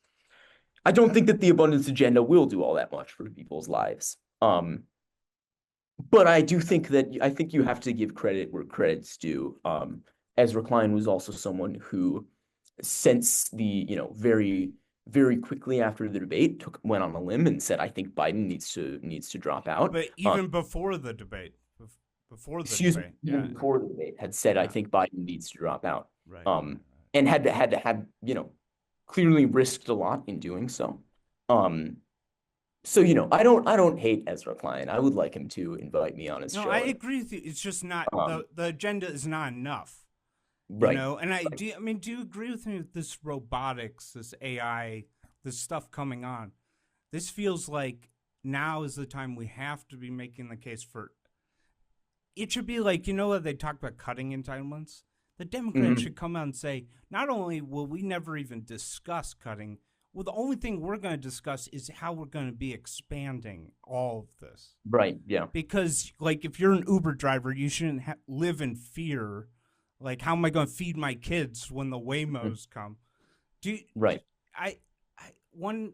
I don't think that the abundance agenda will do all that much for people's lives. But I think you have to give credit where credit's due. Ezra Klein was also someone who, since the, very, very quickly after the debate, went on a limb and said, I think Biden needs to drop out. But even before the debate, before the debate, had said, I think Biden needs to drop out. Right. And had clearly risked a lot in doing so. So, I don't hate Ezra Klein. I would like him to invite me on his show. No, I agree with you. It's just not the agenda is not enough. Right. And do you agree with me with this robotics, this AI, this stuff coming on? This feels like now is the time we have to be making the case for it. Should be like, what they talk about cutting entitlements? The Democrats should come out and say, not only will we never even discuss cutting, well, the only thing we're going to discuss is how we're going to be expanding all of this. Right, yeah. Because, like, if you're an Uber driver, you shouldn't live in fear. Like, how am I going to feed my kids when the Waymos come? Right. One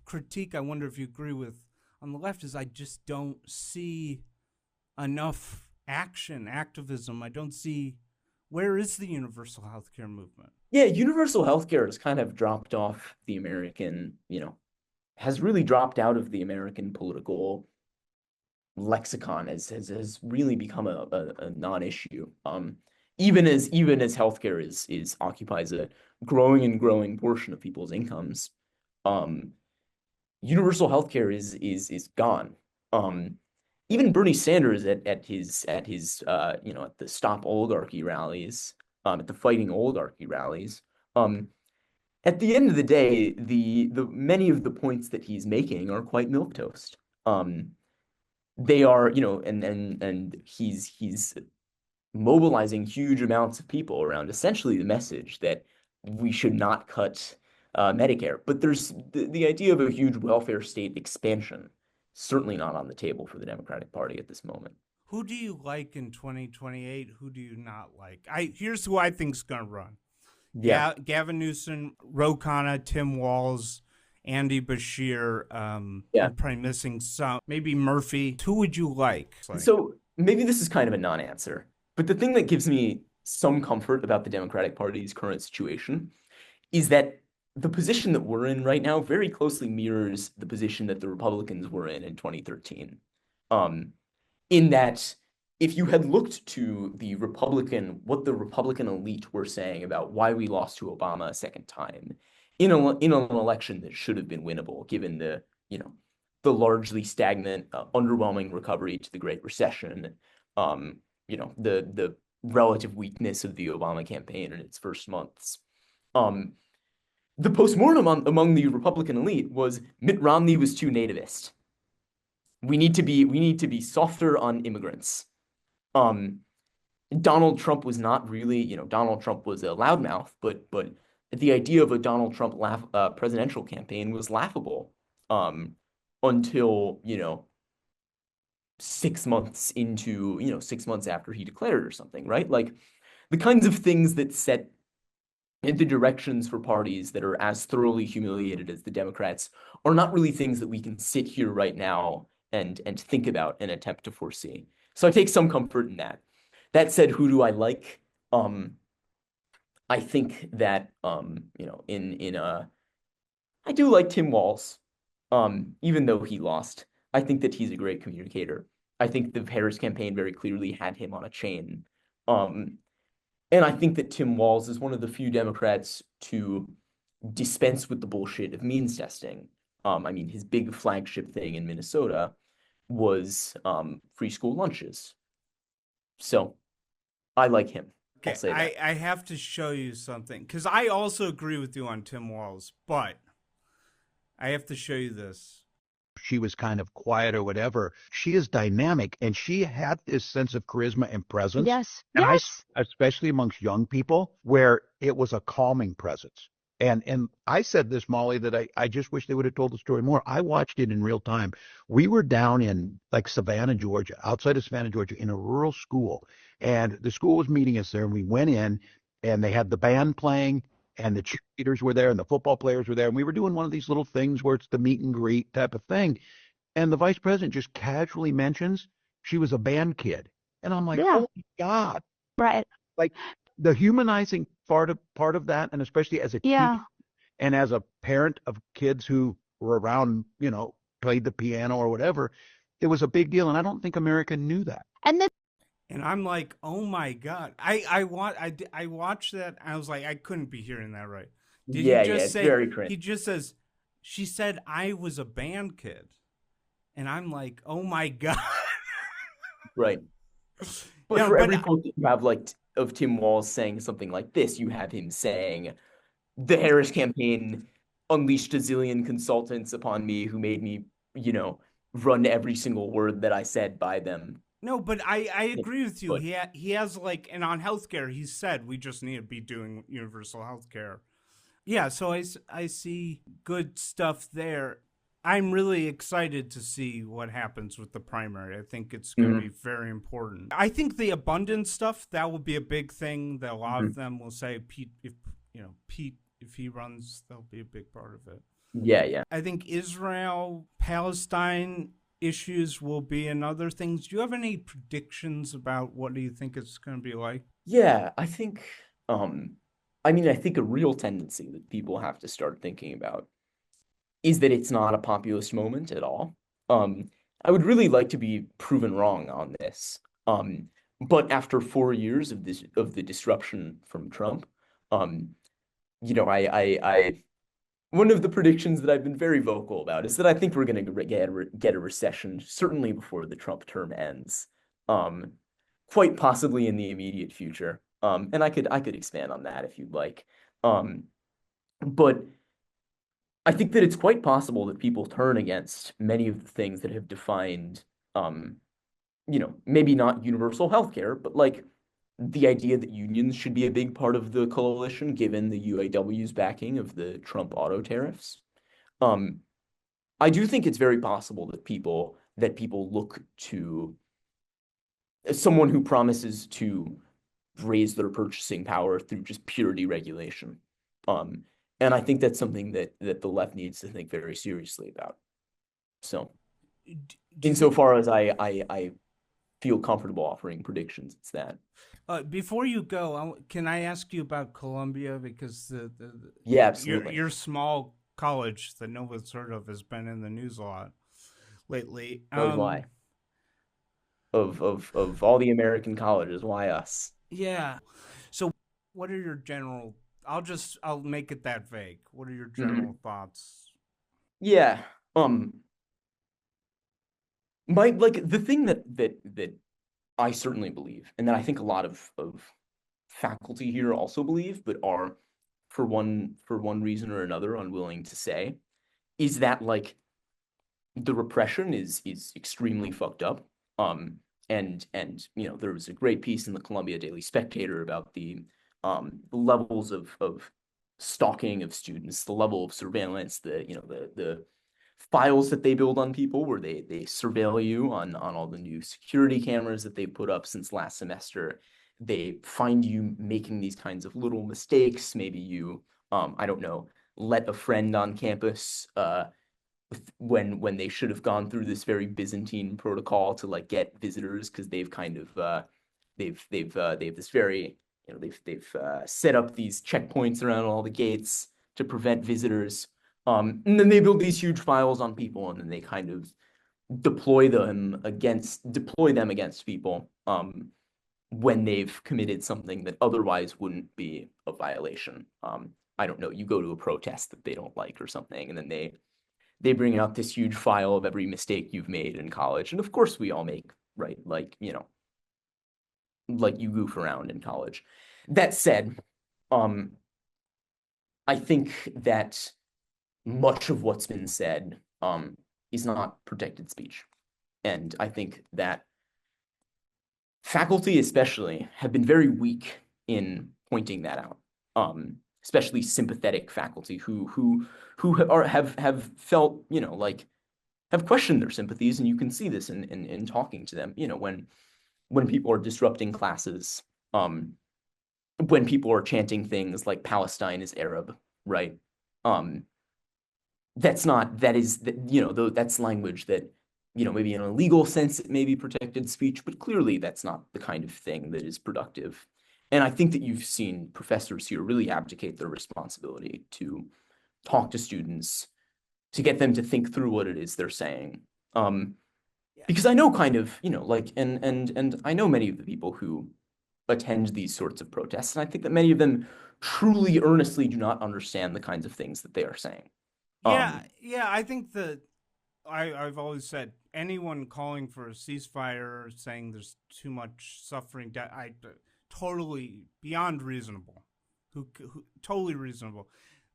critique I wonder if you agree with on the left is I just don't see enough activism. I don't see, where is the universal healthcare movement? Yeah, universal healthcare has kind of dropped off the American, has really dropped out of the American political lexicon, has really become a non-issue. Even as healthcare is occupies a growing and growing portion of people's incomes, universal healthcare is gone. Even Bernie Sanders at the Stop Oligarchy rallies, at the Fighting Oligarchy rallies, at the end of the day, the many of the points that he's making are quite milquetoast. They are, and he's mobilizing huge amounts of people around essentially the message that we should not cut Medicare. But there's the idea of a huge welfare state expansion, certainly not on the table for the Democratic Party at this moment. Who do you like in 2028? Who do you not like? Here's who I think's going to run. Yeah. Gavin Newsom, Ro Khanna, Tim Walz, Andy Bashir. I'm probably missing some. Maybe Murphy. Who would you like? So maybe this is kind of a non-answer, but the thing that gives me some comfort about the Democratic Party's current situation is that the position that we're in right now very closely mirrors the position that the Republicans were in 2013. In that, if you had looked to what the Republican elite were saying about why we lost to Obama a second time, in an election that should have been winnable, given the, the largely stagnant, underwhelming recovery to the Great Recession, the relative weakness of the Obama campaign in its first months. The postmortem among the Republican elite was Mitt Romney was too nativist. We need to be softer on immigrants. Donald Trump was not really, Donald Trump was a loudmouth, but the idea of a Donald Trump presidential campaign was laughable until 6 months into 6 months after he declared or something, right? Like the kinds of things that set the directions for parties that are as thoroughly humiliated as the Democrats are not really things that we can sit here right now and think about and attempt to foresee. So I take some comfort in that. That said, who do I like? I think that I do like Tim Walz, even though he lost. I think that he's a great communicator. I think the Harris campaign very clearly had him on a chain. And I think that Tim Walz is one of the few Democrats to dispense with the bullshit of means testing. I mean, his big flagship thing in Minnesota was free school lunches. So I like him. I'll say that. I have to show you something, because I also agree with you on Tim Walz, but I have to show you this. She was kind of quiet or whatever. She is dynamic, and she had this sense of charisma and presence. Yes. And yes. Especially amongst young people, where it was a calming presence. And I said this, Molly, that I just wish they would have told the story more. I watched it in real time. We were down in like Savannah, Georgia, outside of Savannah, Georgia, in a rural school. And the school was meeting us there, and we went in, and they had the band playing, and the cheerleaders were there, and the football players were there. And we were doing one of these little things where it's the meet and greet type of thing. And the vice president just casually mentions she was a band kid. And I'm like, Yeah. oh my God. Right. Like the humanizing part of that, and especially as a Yeah. teacher and as a parent of kids who were around, played the piano or whatever, it was a big deal. And I don't think America knew that. And then And I'm like, oh my God. I watched that. And I was like, I couldn't be hearing that right. Did Yeah, he just it's say, very cringe. he just says, she said I was a band kid. And I'm like, oh my God. Right. But Yeah, for but every quote that you have of Tim Walz saying something like this, you have him saying, the Harris campaign unleashed a zillion consultants upon me who made me, run every single word that I said by them. No, but I agree with you. But- He has like, and on healthcare, he said we just need to be doing universal healthcare. Yeah, so I see good stuff there. I'm really excited to see what happens with the primary. I think it's going to be very important. I think the abundance stuff, that will be a big thing that a lot of them will say, Pete, if he runs, that'll be a big part of it. Yeah. I think Israel, Palestine issues will be another thing. Do you have any predictions about what do you think it's going to be like? Yeah, I think, I think a real tendency that people have to start thinking about is that it's not a populist moment at all. I would really like to be proven wrong on this. But after 4 years of the disruption from Trump, I one of the predictions that I've been very vocal about is that I think we're going to get a recession, certainly before the Trump term ends, quite possibly in the immediate future. And I could expand on that if you'd like. But I think that it's quite possible that people turn against many of the things that have defined, maybe not universal healthcare, but like the idea that unions should be a big part of the coalition, given the UAW's backing of the Trump auto tariffs. I do think it's very possible that people look to someone who promises to raise their purchasing power through just pure deregulation. And I think that's something that the left needs to think very seriously about. So, insofar as I feel comfortable offering predictions, it's that. Before you go, can I ask you about Columbia? Because Yeah, absolutely. Your small college that no one's heard of has been in the news a lot lately. Why? Of all the American colleges, why us? Yeah. So what are your general I'll make it that vague. What are your general thoughts? Yeah. The thing that I certainly believe, and that I think a lot of faculty here also believe, but are for one reason or another unwilling to say, is that like the repression is extremely fucked up. And there was a great piece in the Columbia Daily Spectator about the levels of stalking of students, the level of surveillance, the files that they build on people where they surveil you on all the new security cameras that they put up since last semester. They find you making these kinds of little mistakes. Maybe you, I don't know, let a friend on campus when they should have gone through this very Byzantine protocol to like get visitors, because they've kind of they've this very they've set up these checkpoints around all the gates to prevent visitors. And then they build these huge files on people, and then they kind of deploy them against people when they've committed something that otherwise wouldn't be a violation. I don't know, you go to a protest that they don't like or something, and then they bring out this huge file of every mistake you've made in college. And of course we all make, right? Like you goof around in college. That said, I think that much of what's been said is not protected speech. And I think that faculty especially have been very weak in pointing that out, especially sympathetic faculty who have felt, have questioned their sympathies. And you can see this in talking to them, when people are disrupting classes, when people are chanting things like Palestine is Arab, right? That's language that, maybe in a legal sense, it may be protected speech, but clearly that's not the kind of thing that is productive. And I think that you've seen professors here really abdicate their responsibility to talk to students, to get them to think through what it is they're saying. Because I know and I know many of the people who attend these sorts of protests, and I think that many of them truly, earnestly do not understand the kinds of things that they are saying. Yeah, I think that I've always said anyone calling for a ceasefire, saying there's too much suffering, totally beyond reasonable. Who totally reasonable.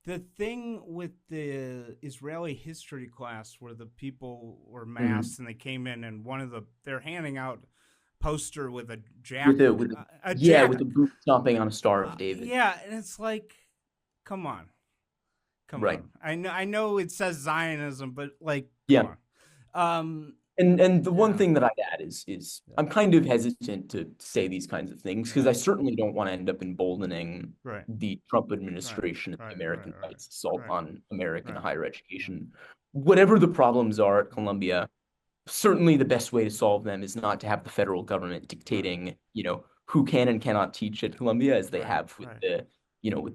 The thing with the Israeli history class where the people were masked and they came in and they're handing out a poster with a jacket. With the boot stomping on a Star of David. Yeah, and it's like, come on. Right. I know it says Zionism, but come on. And the one thing that I'd add is I'm kind of hesitant to say these kinds of things because I certainly don't want to end up emboldening the Trump administration and the American rights assault on American higher education. Whatever the problems are at Columbia, certainly the best way to solve them is not to have the federal government dictating, who can and cannot teach at Columbia, as they have with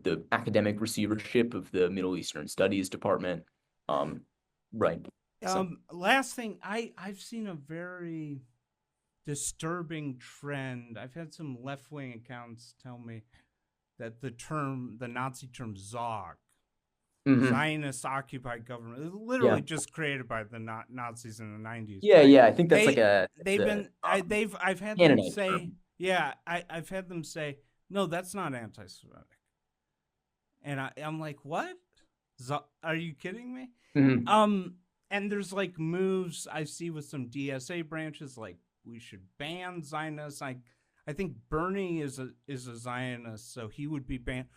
the academic receivership of the Middle Eastern Studies Department. Right. Last thing, I've seen a very disturbing trend. I've had some left-wing accounts tell me that the Nazi term Zog, Zionist occupied government, is literally just created by the Nazis in the 90s. Yeah, I think that's I've had them say, I've had them say, no, that's not anti-Semitic. And I'm like, what? Are you kidding me? And there's moves I see with some DSA branches, like we should ban Zionists. I think Bernie is a Zionist, so he would be banned.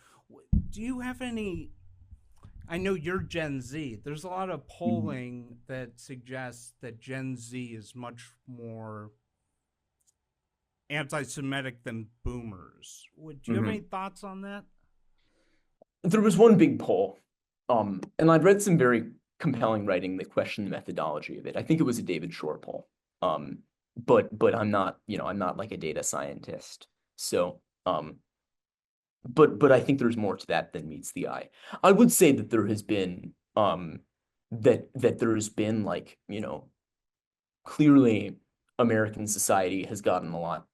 Do you have any? I know you're Gen Z. There's a lot of polling that suggests that Gen Z is much more anti-Semitic than boomers. Do you have any thoughts on that? There was one big poll, and I'd read some very compelling writing that questioned the methodology of it. I think it was a David Shore poll, but I'm not, I'm not like a data scientist. So, but I think there's more to that than meets the eye. I would say that there has been, that there has been clearly American society has gotten a lot,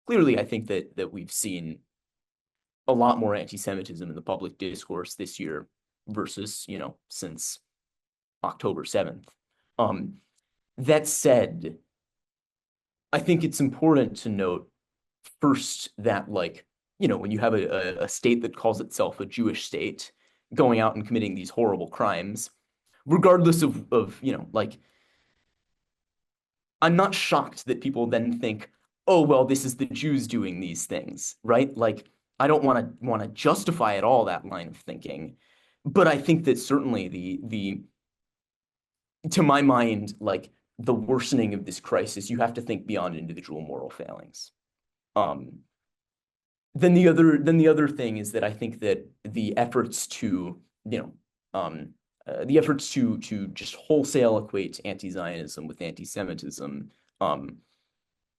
clearly I think that we've seen a lot more anti-Semitism in the public discourse this year versus, since October 7th. That said, I think it's important to note first that, when you have a state that calls itself a Jewish state going out and committing these horrible crimes, regardless of I'm not shocked that people then think, oh, well, this is the Jews doing these things, right? I don't want to justify at all that line of thinking, but I think that certainly to my mind, the worsening of this crisis, you have to think beyond individual moral failings. Then the other thing is that I think that the efforts to just wholesale equate anti-Zionism with anti-Semitism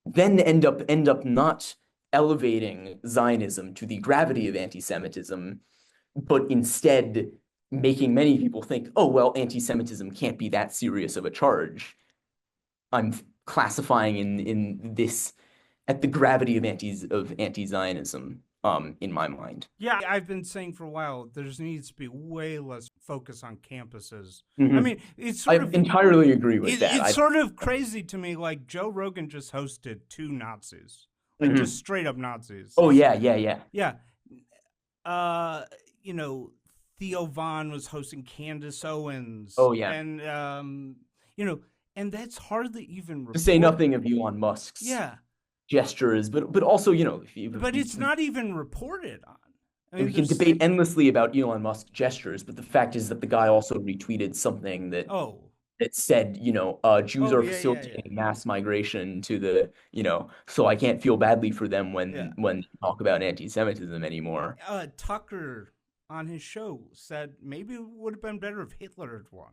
then end up not elevating Zionism to the gravity of anti-Semitism, but instead making many people think, oh, well, anti-Semitism can't be that serious of a charge. I'm classifying in this at the gravity of anti-Zionism in my mind. Yeah, I've been saying for a while there needs to be way less focus on campuses. Mm-hmm. I mean, I entirely agree with that. It's sort of crazy to me. Joe Rogan just hosted 2 Nazis, just straight up Nazis. Oh yeah. Yeah. Theo Von was hosting Candace Owens. Oh yeah. And and that's hardly even reported. To say nothing of Elon Musk's gestures, but also, but it's not even reported on. I mean, we can debate endlessly about Elon Musk's gestures, but the fact is that the guy also retweeted something that said, Jews are facilitating mass migration to the, so I can't feel badly for them when they talk about anti-Semitism anymore. Tucker on his show said maybe it would have been better if Hitler had won.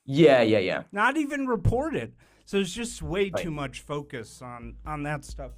Yeah. Not even reported. So there's just way too much focus on that stuff.